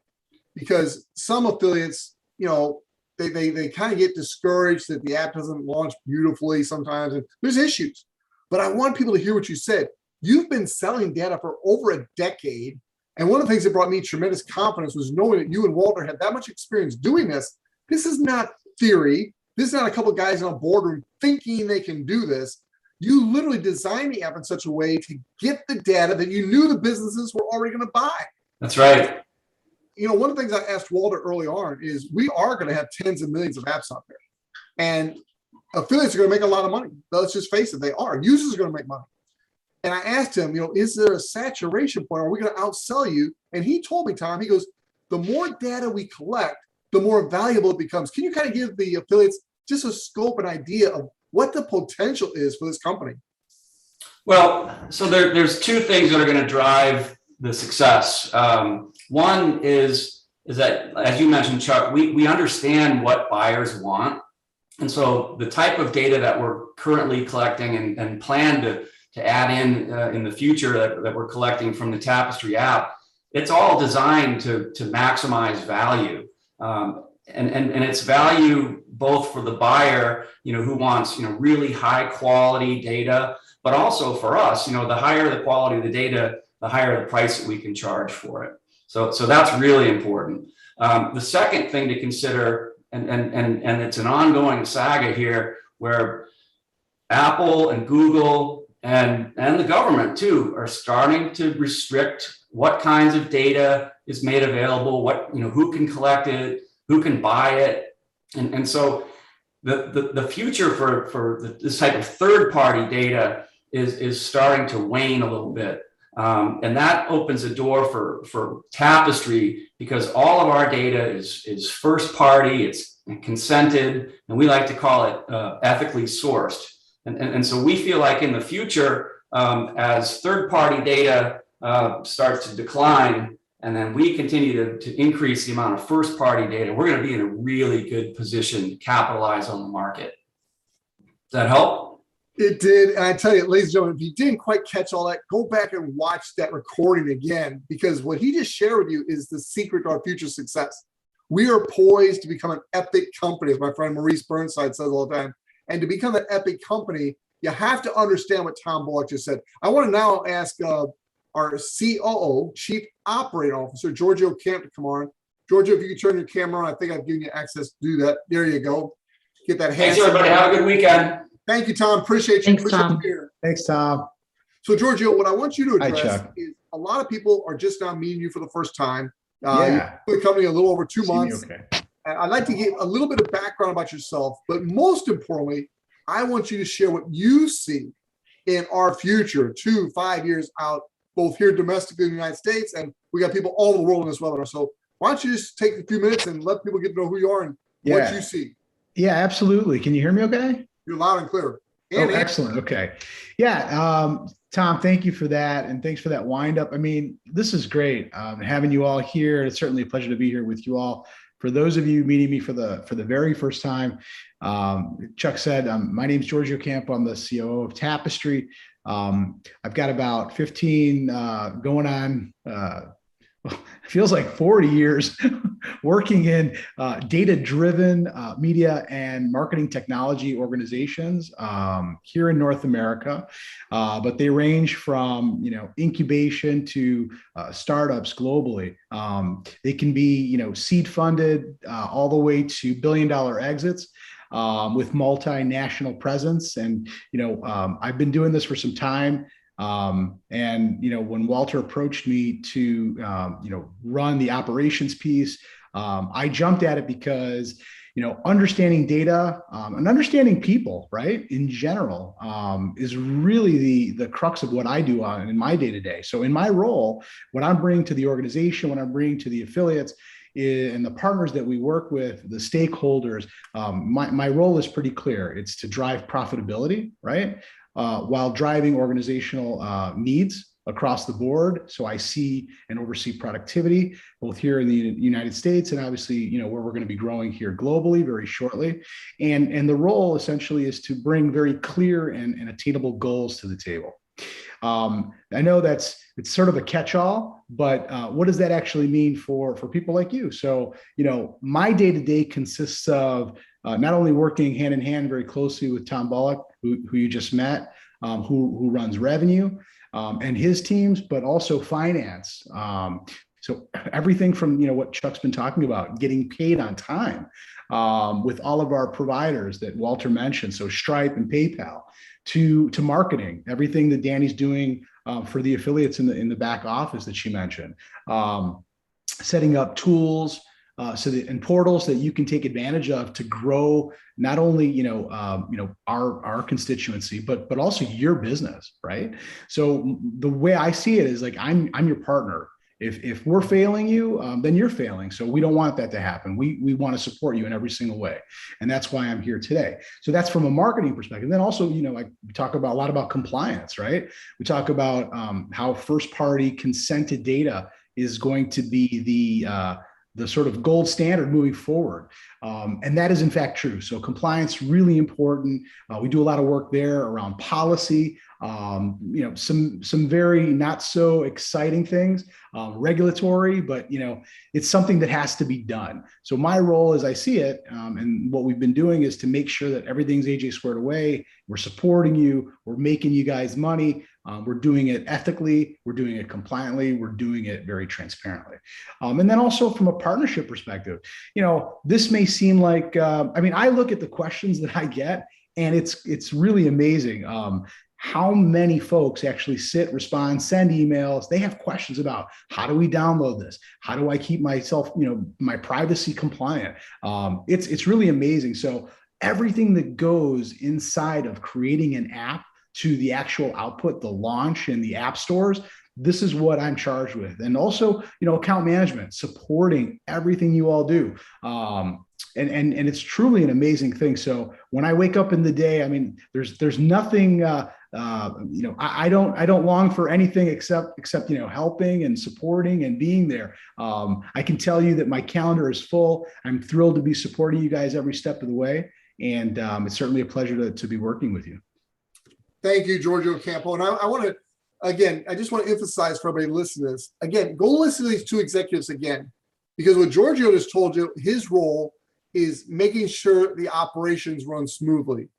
because some affiliates, they kind of get discouraged that the app doesn't launch beautifully sometimes, and there's issues. But I want people to hear what you said. You've been selling data for over a decade, and one of the things that brought me tremendous confidence was knowing that you and Walter had that much experience doing this. This is not theory. This is not a couple of guys in a boardroom thinking they can do this. You literally designed the app in such a way to get the data that you knew the businesses were already going to buy. That's right. One of the things I asked Walter early on is we are going to have tens of millions of apps out there, and affiliates are going to make a lot of money. Let's just face it, they are. Users are going to make money. And I asked him, is there a saturation point? Are we going to outsell you? And he told me, Tom, he goes, the more data we collect, the more valuable it becomes. Can you kind of give the affiliates just a scope and idea of what the potential is for this company? Well, so there's two things that are going to drive the success. One is that, as you mentioned, Chuck, we understand what buyers want. And so the type of data that we're currently collecting and plan to add in the future that we're collecting from the Tapestri app, it's all designed to maximize value. And it's value both for the buyer, who wants, really high quality data, but also for us, the higher the quality of the data, the higher the price that we can charge for it. So that's really important. The second thing to consider, and it's an ongoing saga here, where Apple and Google and the government too are starting to restrict what kinds of data is made available, who can collect it, who can buy it. And so the future for this type of third-party data is starting to wane a little bit. And that opens a door for Tapestri, because all of our data is first party, it's consented, and we like to call it ethically sourced. And so we feel like in the future, as third-party data starts to decline, and then we continue to increase the amount of first-party data, we're going to be in a really good position to capitalize on the market. Does that help? It did. And I tell you, ladies and gentlemen, if you didn't quite catch all that, go back and watch that recording again, because what he just shared with you is the secret to our future success. We are poised to become an epic company, as my friend Maurice Burnside says all the time. And to become an epic company, you have to understand what Tom Bullock just said. I want to now ask our COO, Chief Operating Officer, Giorgio Camp, to come on. Giorgio, if you could turn your camera on, I think I've given you access to do that. There you go. Get that. Thanks, everybody. Have a good weekend. Thank you, Tom. Appreciate you. Thanks, Tom. Thanks, Tom. So, Giorgio, what I want you to Hi, address Chuck. is a lot of people are just now meeting you for the first time. Yeah. You've been coming a little over 2 See me months. okay. I'd like to give a little bit of background about yourself, but most importantly, I want you to share what you see in our future, 2-5 years out, both here domestically in the United States, and we got people all over the world in this webinar. So why don't you just take a few minutes and let people get to know who you are and what you see. Yeah, absolutely. Can you hear me okay? You're loud and clear. Oh, excellent. Okay. Yeah. Tom, thank you for that. And thanks for that wind up. I mean, this is great. Having you all here. It's certainly a pleasure to be here with you all. For those of you meeting me for the very first time, Chuck said, my name's Giorgio Camp. I'm the COO of Tapestri. I've got about 15 going on, it feels like 40 years working in data-driven media and marketing technology organizations here in North America. But they range from, incubation to startups globally. They can be, seed funded all the way to billion-dollar exits. With multinational presence. And, I've been doing this for some time. And, when Walter approached me to, run the operations piece, I jumped at it because, understanding data and understanding people, right, in general, is really the crux of what I do in my day-to-day. So in my role, what I'm bringing to the organization, what I'm bringing to the affiliates, and the partners that we work with, the stakeholders, my role is pretty clear. It's to drive profitability, right? While driving organizational needs across the board. So I see and oversee productivity, both here in the United States and obviously, where we're going to be growing here globally very shortly. And the role essentially is to bring very clear and attainable goals to the table. I know it's sort of a catch-all, but what does that actually mean for people like you? So, my day-to-day consists of not only working hand in hand very closely with Tom Bullock, who you just met, who runs revenue and his teams, but also finance. So everything from, what Chuck's been talking about, getting paid on time with all of our providers that Walter mentioned, so Stripe and PayPal, to marketing, everything that Danny's doing for the affiliates in the back office that she mentioned, setting up tools and portals that you can take advantage of to grow not only our constituency, but also your business, right? So the way I see it is like I'm your partner. If we're failing you, then you're failing. So we don't want that to happen. We want to support you in every single way. And that's why I'm here today. So that's from a marketing perspective. Then also, we talk about a lot about compliance, right? We talk about how first party consented data is going to be the sort of gold standard moving forward. And that is in fact true. So compliance, really important. We do a lot of work there around policy, some very not so exciting things, regulatory, but it's something that has to be done. So my role as I see it, and what we've been doing is to make sure that everything's AJ squared away. We're supporting you. We're making you guys money. We're doing it ethically. We're doing it compliantly. We're doing it very transparently. And then also from a partnership perspective, this may seem like, I look at the questions that I get and it's really amazing. how many folks actually sit, respond, send emails. They have questions about how do we download this? How do I keep myself, my privacy compliant? It's really amazing. So everything that goes inside of creating an app to the actual output, the launch and the app stores, this is what I'm charged with. And also, account management, supporting everything you all do. And it's truly an amazing thing. So when I wake up in the day, I mean, there's nothing, I don't long for anything except, helping and supporting and being there. I can tell you that my calendar is full. I'm thrilled to be supporting you guys every step of the way. And it's certainly a pleasure to be working with you. Thank you, Giorgio Campo. And I want to, again, I just want to emphasize for everybody listening to this, again, go listen to these two executives again, because what Giorgio just told you, his role is making sure the operations run smoothly.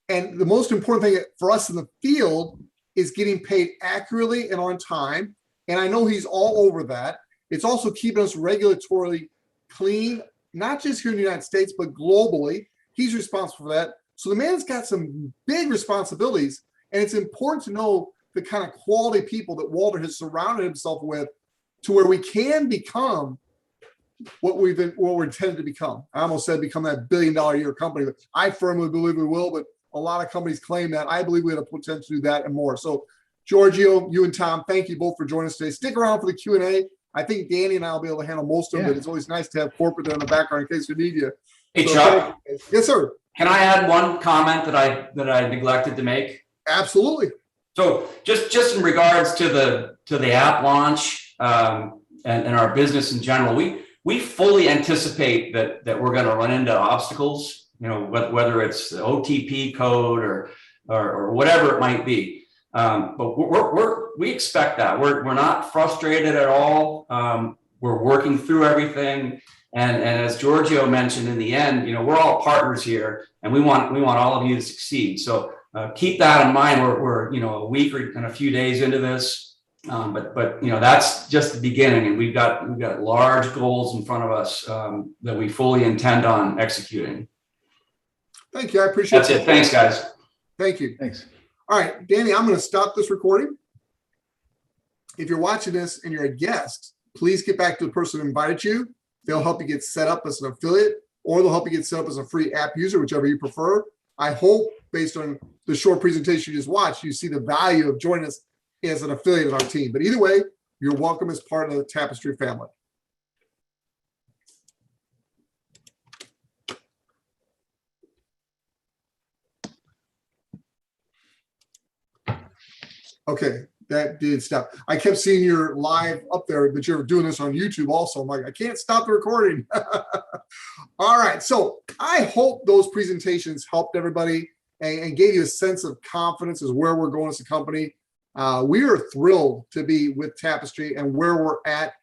And the most important thing for us in the field is getting paid accurately and on time. And I know he's all over that. It's also keeping us regulatorily clean, not just here in the United States, but globally. He's responsible for that. So the man's got some big responsibilities, and it's important to know the kind of quality people that Walter has surrounded himself with, to where we can become what we're intended to become. I almost said become that $1 billion a year company, but I firmly believe we will. But a lot of companies claim that. I believe we have the potential to do that and more. So, Giorgio, you and Tom, thank you both for joining us today. Stick around for the Q&A. I think Danny and I will be able to handle most of it. It's always nice to have corporate there in the background in case we need you. Hey, Chuck. Yes, sir. Can I add one comment that I neglected to make? Absolutely. So just in regards to the app launch and our business in general, we fully anticipate that we're going to run into obstacles, whether it's the OTP code or whatever it might be. But we expect that. We're not frustrated at all. We're working through everything. And as Giorgio mentioned, in the end, we're all partners here, and we want all of you to succeed. So keep that in mind. We're a week and a few days into this, but that's just the beginning, and we've got large goals in front of us that we fully intend on executing. Thank you. I appreciate That's it. Thanks, guys. Thank you. Thanks. All right, Danny, I'm going to stop this recording. If you're watching this and you're a guest, please get back to the person who invited you. They'll help you get set up as an affiliate, or they'll help you get set up as a free app user, whichever you prefer. I hope, based on the short presentation you just watched, you see the value of joining us as an affiliate of our team. But either way, you're welcome as part of the Tapestri family. Okay, that did stop. I kept seeing your live up there, but you're doing this on YouTube also. I'm like, I can't stop the recording. All right, so I hope those presentations helped everybody and gave you a sense of confidence as where we're going as a company. We are thrilled to be with Tapestri and where we're at.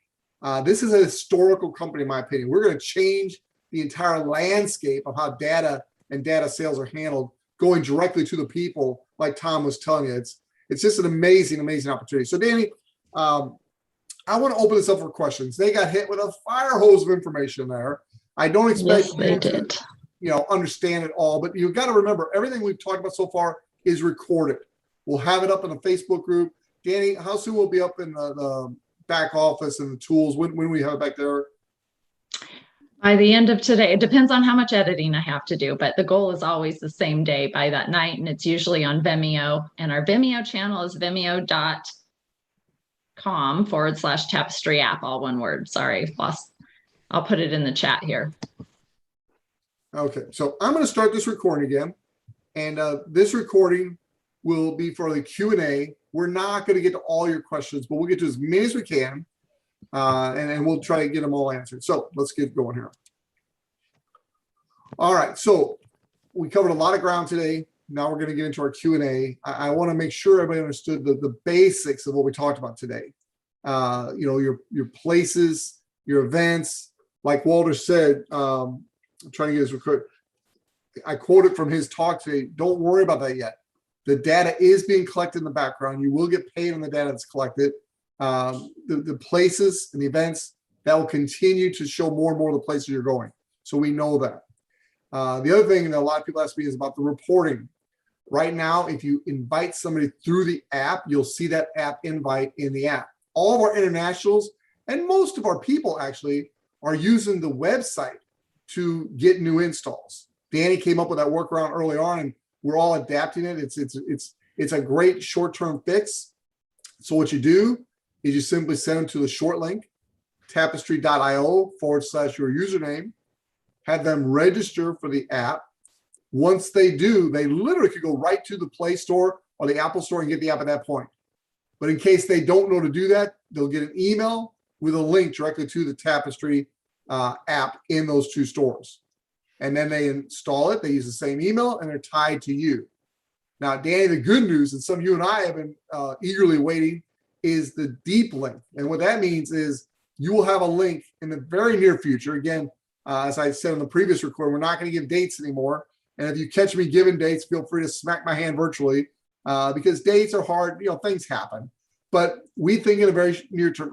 This is a historical company, in my opinion. We're going to change the entire landscape of how data and data sales are handled, going directly to the people, like Tom was telling you. It's just an amazing, amazing opportunity. So, Danny, I want to open this up for questions. They got hit with a fire hose of information there. I don't expect you to, understand it all, but you've got to remember everything we've talked about so far is recorded. We'll have it up in the Facebook group. Danny, how soon will it be up in the back office and the tools? When we have it back there? By the end of today. It depends on how much editing I have to do, but the goal is always the same day by that night, and it's usually on Vimeo. And our Vimeo channel is vimeo.com/Tapestri app, all one word. Sorry, lost. I'll put it in the chat here. Okay, so I'm going to start this recording again, and this recording will be for the Q&A. We're not going to get to all your questions, but we'll get to as many as we can. And we'll try to get them all answered. So let's get going here. All right. So we covered a lot of ground today. Now we're going to get into our Q&A. I want to make sure everybody understood the basics of what we talked about today. Your places, your events, like Walter said, I'm trying to get his record. I quoted from his talk today. Don't worry about that yet. The data is being collected in the background. You will get paid on the data that's collected. The places and the events that will continue to show more and more of the places you're going. So we know that. The other thing that a lot of people ask me is about the reporting. Right now, if you invite somebody through the app, you'll see that app invite in the app. All of our internationals and most of our people actually are using the website to get new installs. Danny came up with that workaround early on, and we're all adapting it. It's a great short-term fix. So what you do is you simply send them to the short link, tapestry.io/your username, have them register for the app. Once they do, they literally could go right to the Play Store or the Apple Store and get the app at that point. But in case they don't know to do that, they'll get an email with a link directly to the Tapestri app in those two stores. And then they install it. They use the same email and they're tied to you. Now, Danny, the good news, and some of you and I have been eagerly waiting, is the deep link. And what that means is you will have a link in the very near future. Again, as I said in the previous recording, we're not going to give dates anymore. And if you catch me giving dates, feel free to smack my hand virtually because dates are hard. Things happen. But we think in a very near term,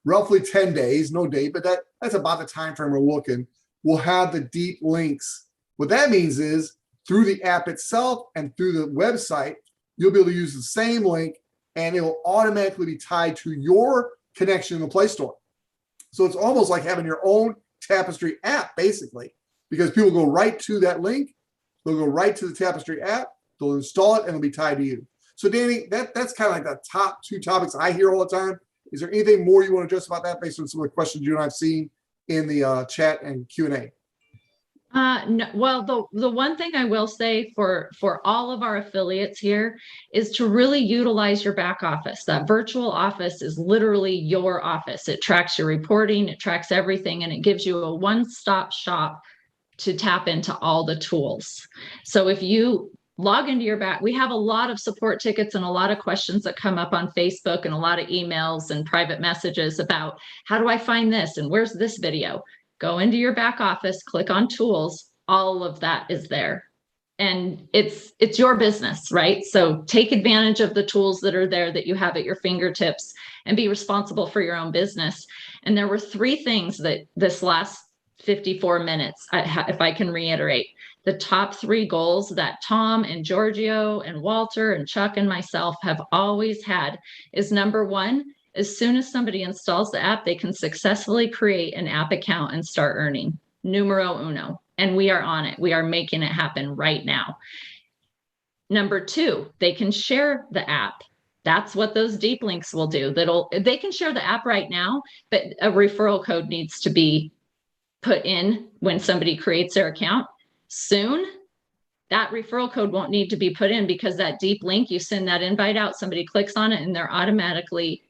roughly 10 days, no date, but that's about the time frame we're looking. We'll have the deep links. What that means is through the app itself and through the website, you'll be able to use the same link and it will automatically be tied to your connection in the Play Store. So it's almost like having your own Tapestri app, basically, because people go right to that link. They'll go right to the Tapestri app. They'll install it and it'll be tied to you. So Danny, that's kind of like the top two topics I hear all the time. Is there anything more you want to address about that based on some of the questions you and I've seen in the chat and Q&A? No, well, the one thing I will say for all of our affiliates here is to really utilize your back office. That virtual office is literally your office. It tracks your reporting, it tracks everything, and it gives you a one-stop shop to tap into all the tools. So if you log into your back, we have a lot of support tickets and a lot of questions that come up on Facebook and a lot of emails and private messages about how do I find this and where's this video? Go into your back office, click on tools, all of that is there. And it's your business, right? So take advantage of the tools that are there that you have at your fingertips and be responsible for your own business. And there were 3 things that this last 54 minutes, if I can reiterate, the top 3 goals that Tom and Giorgio and Walter and Chuck and myself have always had is number 1, as soon as somebody installs the app, they can successfully create an app account and start earning. Numero uno. And we are on it. We are making it happen right now. Number 2, they can share the app. That's what those deep links will do. They can share the app right now, but a referral code needs to be put in when somebody creates their account. Soon, that referral code won't need to be put in because that deep link, you send that invite out, somebody clicks on it and they're automatically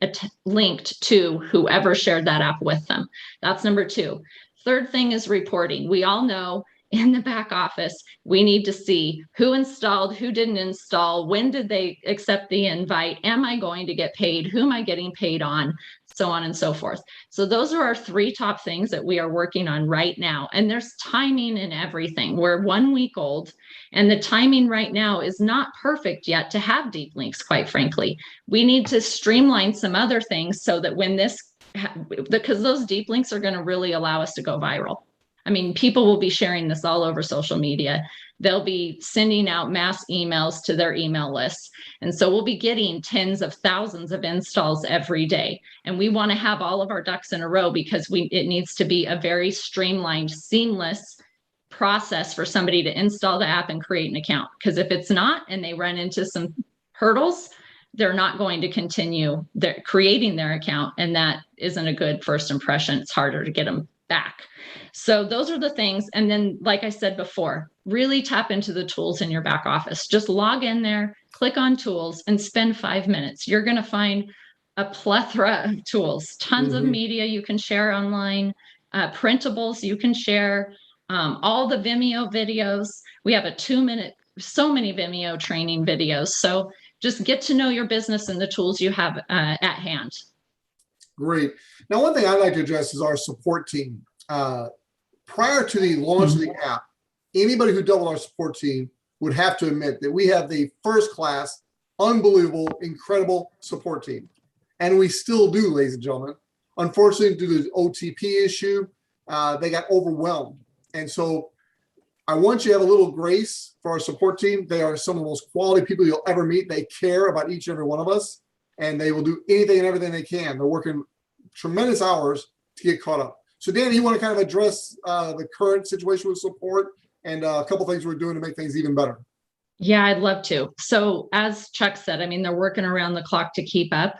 linked to whoever shared that app with them. That's number 2. Third thing is reporting. We all know in the back office, we need to see who installed, who didn't install, when did they accept the invite, am I going to get paid, who am I getting paid on, so on and so forth. So those are our 3 top things that we are working on right now. And there's timing in everything. We're 1 week old and the timing right now is not perfect yet to have deep links, quite frankly. We need to streamline some other things so that when because those deep links are going to really allow us to go viral. I mean, people will be sharing this all over social media. They'll be sending out mass emails to their email lists. And so we'll be getting tens of thousands of installs every day. And we want to have all of our ducks in a row because it needs to be a very streamlined, seamless process for somebody to install the app and create an account. Because if it's not, and they run into some hurdles, they're not going to continue creating their account. And that isn't a good first impression. It's harder to get them back. So those are the things. And then, like I said before, really tap into the tools in your back office. Just log in there, click on tools and spend 5 minutes. You're going to find a plethora of tools, tons of media you can share online, printables you can share, all the Vimeo videos. We have a 2-minute, so many Vimeo training videos. So just get to know your business and the tools you have at hand. Great. Now, one thing I'd like to address is our support team. Prior to the launch of the app, anybody who dealt with our support team would have to admit that we have the first class, unbelievable, incredible support team. And we still do, ladies and gentlemen. Unfortunately, due to the OTP issue, they got overwhelmed. And so I want you to have a little grace for our support team. They are some of the most quality people you'll ever meet. They care about each and every one of us, and they will do anything and everything they can. They're working tremendous hours to get caught up. So Danny, you want to kind of address the current situation with support and a couple things we're doing to make things even better? Yeah, I'd love to. So as Chuck said, I mean, they're working around the clock to keep up.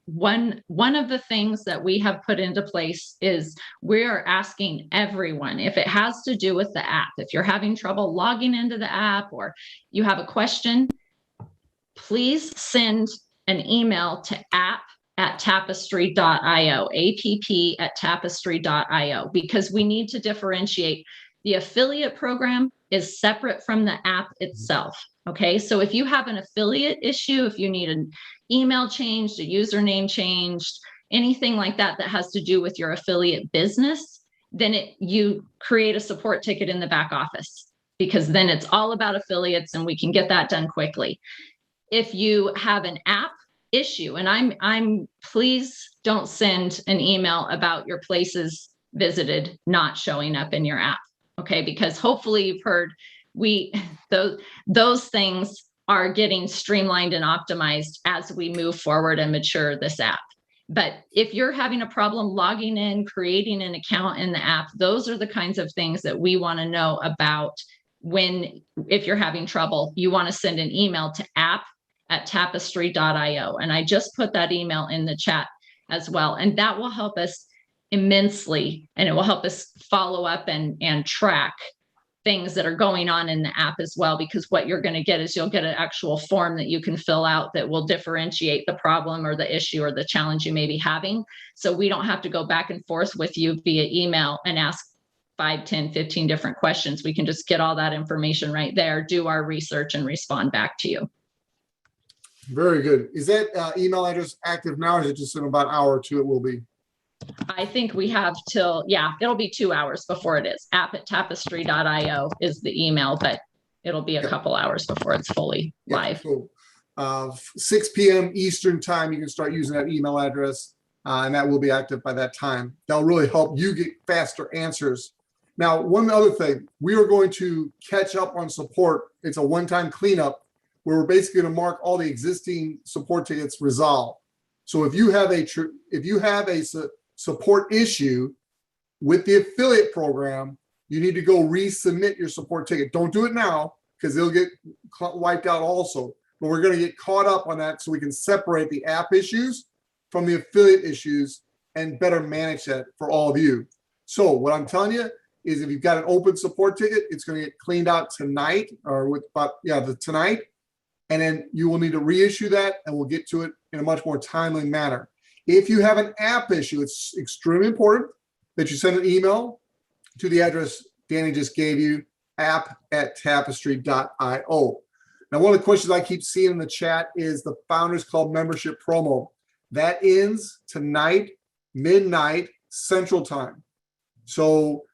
One of the things that we have put into place is we are asking everyone, if it has to do with the app, if you're having trouble logging into the app or you have a question, please send an email to app@tapestri.io, app@tapestri.io, because we need to differentiate. The affiliate program is separate from the app itself. Okay, so if you have an affiliate issue, if you need an email changed, a username changed, anything like that that has to do with your affiliate business, then you create a support ticket in the back office, because then it's all about affiliates and we can get that done quickly. If you have an app issue, and I'm please don't send an email about your places visited not showing up in your app. Okay, because hopefully you've heard those things are getting streamlined and optimized as we move forward and mature this app. But if you're having a problem logging in, creating an account in the app, those are the kinds of things that we want to know about. If you're having trouble, you want to send an email to app@tapestri.io. And I just put that email in the chat as well. And that will help us immensely, and it will help us follow up and track things that are going on in the app as well, because what you're going to get is you'll get an actual form that you can fill out that will differentiate the problem or the issue or the challenge you may be having. So we don't have to go back and forth with you via email and ask 5, 10, 15 different questions. We can just get all that information right there, do our research, and respond back to you. Very good. Is that email address active now, or is it just in about an hour or two it will be? I think we have it'll be 2 hours before it is. app@tapestri.io is the email, but it'll be a couple hours before it's fully live. So 6 p.m. Eastern time, you can start using that email address, and that will be active by that time. That'll really help you get faster answers. Now, one other thing, we are going to catch up on support. It's a one-time cleanup where we're basically going to mark all the existing support tickets resolved. So if you have a support issue with the affiliate program, you need to go resubmit your support ticket. Don't do it now, because they'll get wiped out also. But we're going to get caught up on that so we can separate the app issues from the affiliate issues and better manage that for all of you. So what I'm telling you is, if you've got an open support ticket, it's going to get cleaned out tonight, or tonight. And then you will need to reissue that, and we'll get to it in a much more timely manner. If you have an app issue, it's extremely important that you send an email to the address Danny just gave you, app@tapestri.io. Now, one of the questions I keep seeing in the chat is the Founders Club membership promo. That ends tonight, midnight Central Time. So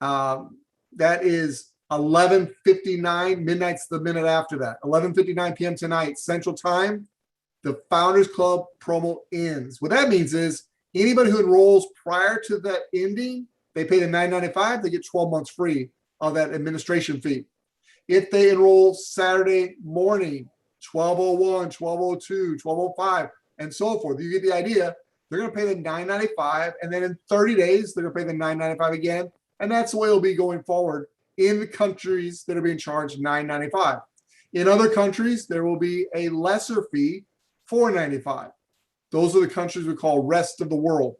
that is 11:59, midnight's the minute after that, 11:59 p.m. tonight, Central Time. The Founders Club promo ends. What that means is anybody who enrolls prior to that ending, they pay the $9.95, they get 12 months free of that administration fee. If they enroll Saturday morning, 12:01, 12:02, 12:05, and so forth, you get the idea. They're going to pay the $9.95, and then in 30 days, they're going to pay the $9.95 again. And that's the way it'll be going forward in the countries that are being charged $9.95. In other countries, there will be a lesser fee, $4.95. Those are the countries we call rest of the world.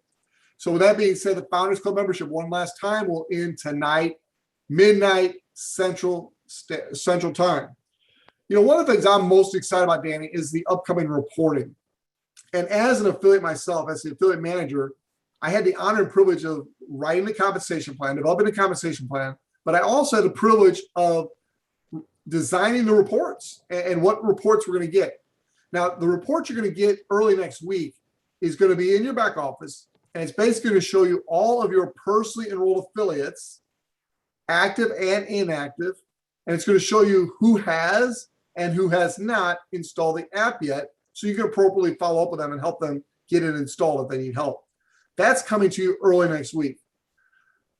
So with that being said, the Founders Club membership one last time will end tonight, midnight Central Time. You know, one of the things I'm most excited about, Danny, is the upcoming reporting. And as an affiliate myself, as the affiliate manager, I had the honor and privilege of writing the compensation plan, developing the compensation plan, but I also had the privilege of designing the reports and what reports we're going to get. Now, the report you're going to get early next week is going to be in your back office, and it's basically going to show you all of your personally enrolled affiliates, active and inactive, and it's going to show you who has and who has not installed the app yet, so you can appropriately follow up with them and help them get it installed if they need help. That's coming to you early next week.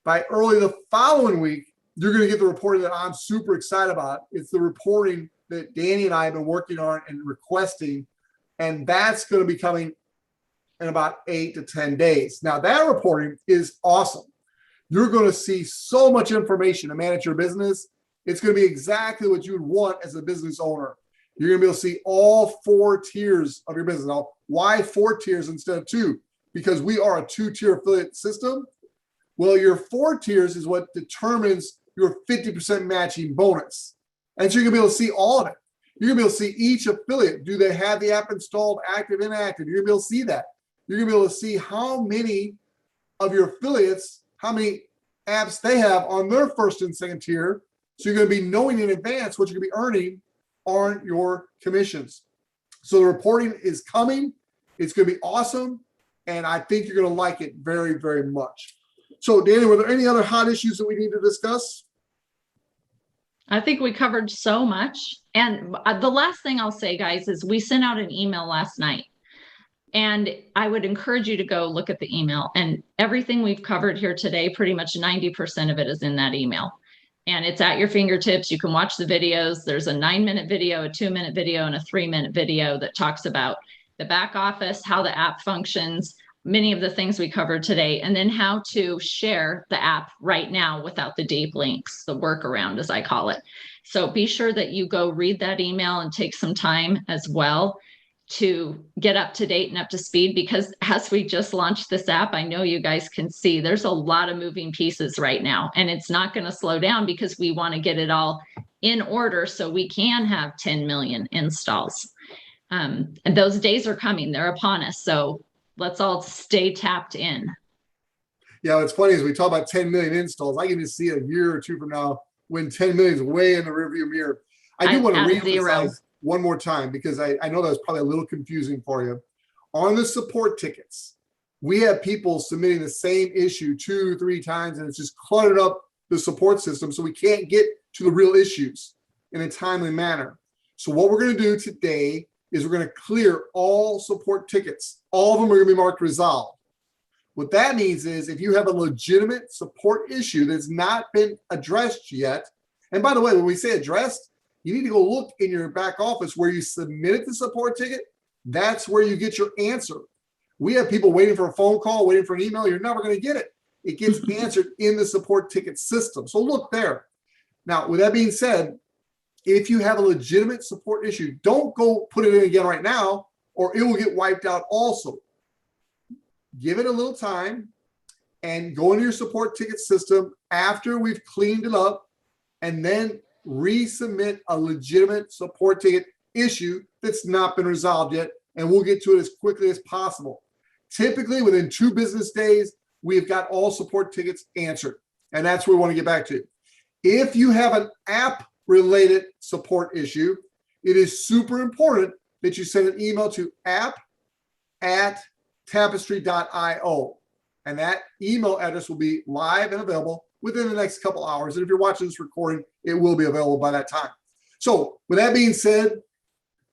By early the following week, you're going to get the reporting that I'm super excited about. It's the reporting that Danny and I have been working on and requesting, and that's going to be coming in about 8 to 10 days. Now, that reporting is awesome. You're going to see so much information to manage your business. It's going to be exactly what you would want as a business owner. You're going to be able to see all 4 tiers of your business. Now, why 4 tiers instead of 2? Because we are a 2-tier affiliate system. Well, your 4 tiers is what determines your 50% matching bonus. And so you're going to be able to see all of it. You're going to be able to see each affiliate. Do they have the app installed, active, inactive? You're going to be able to see that. You're going to be able to see how many of your affiliates, how many apps they have on their first and second tier. So you're going to be knowing in advance what you're going to be earning on your commissions. So the reporting is coming. It's going to be awesome. And I think you're going to like it very, very much. So Danny, were there any other hot issues that we need to discuss? I think we covered so much. And the last thing I'll say, guys, is we sent out an email last night. And I would encourage you to go look at the email. And everything we've covered here today, pretty much 90% of it is in that email. And it's at your fingertips. You can watch the videos. There's a 9-minute video, a 2-minute video, and a 3-minute video that talks about the back office, how the app functions, many of the things we covered today, and then how to share the app right now without the deep links, the workaround, as I call it. So be sure that you go read that email and take some time as well to get up to date and up to speed, because as we just launched this app, I know you guys can see there's a lot of moving pieces right now, and it's not going to slow down because we want to get it all in order so we can have 10 million installs. And those days are coming, they're upon us. So let's all stay tapped in. Yeah, what's funny is we talk about 10 million installs. I can just see a year or two from now when 10 million is way in the rearview mirror. I do want to reemphasize one more time, because I know that was probably a little confusing for you. On the support tickets, we have people submitting the same issue 2-3 times, and it's just cluttered up the support system, so we can't get to the real issues in a timely manner. So what we're going to do today is we're going to clear all support tickets. All of them are going to be marked resolved. What that means is if you have a legitimate support issue that's not been addressed yet, and by the way, when we say addressed, you need to go look in your back office where you submitted the support ticket. That's where you get your answer. We have people waiting for a phone call, waiting for an email. You're never going to get it. It gets answered in the support ticket system. So look there. Now, with that being said, if you have a legitimate support issue, don't go put it in again right now, or it will get wiped out also. Give it a little time and go into your support ticket system after we've cleaned it up, and then resubmit a legitimate support ticket issue that's not been resolved yet, and we'll get to it as quickly as possible. Typically, within 2 business days, we've got all support tickets answered, and that's where we want to get back to. If you have an app-related support issue, it is super important that you send an email to app@tapestri.io, and that email address will be live and available within the next couple hours. And if you're watching this recording, it will be available by that time. So with that being said,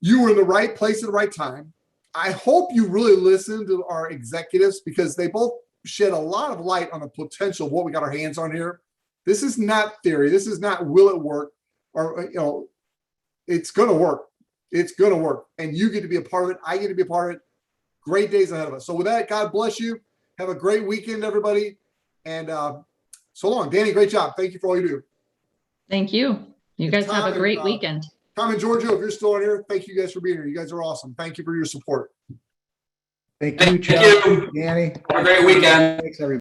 you were in the right place at the right time. I hope you really listened to our executives, because they both shed a lot of light on the potential of what we got our hands on here. This is not theory. This is not will it work, or, it's going to work. It's going to work. And you get to be a part of it. I get to be a part of it. Great days ahead of us. So with that, God bless you. Have a great weekend, everybody. And so long. Danny, great job. Thank you for all you do. Thank you. You guys have a great weekend. Tom and Giorgio, if you're still on here, thank you guys for being here. You guys are awesome. Thank you for your support. Thank you, Chuck. Thank you. Danny. Have a great weekend. Thanks, everybody.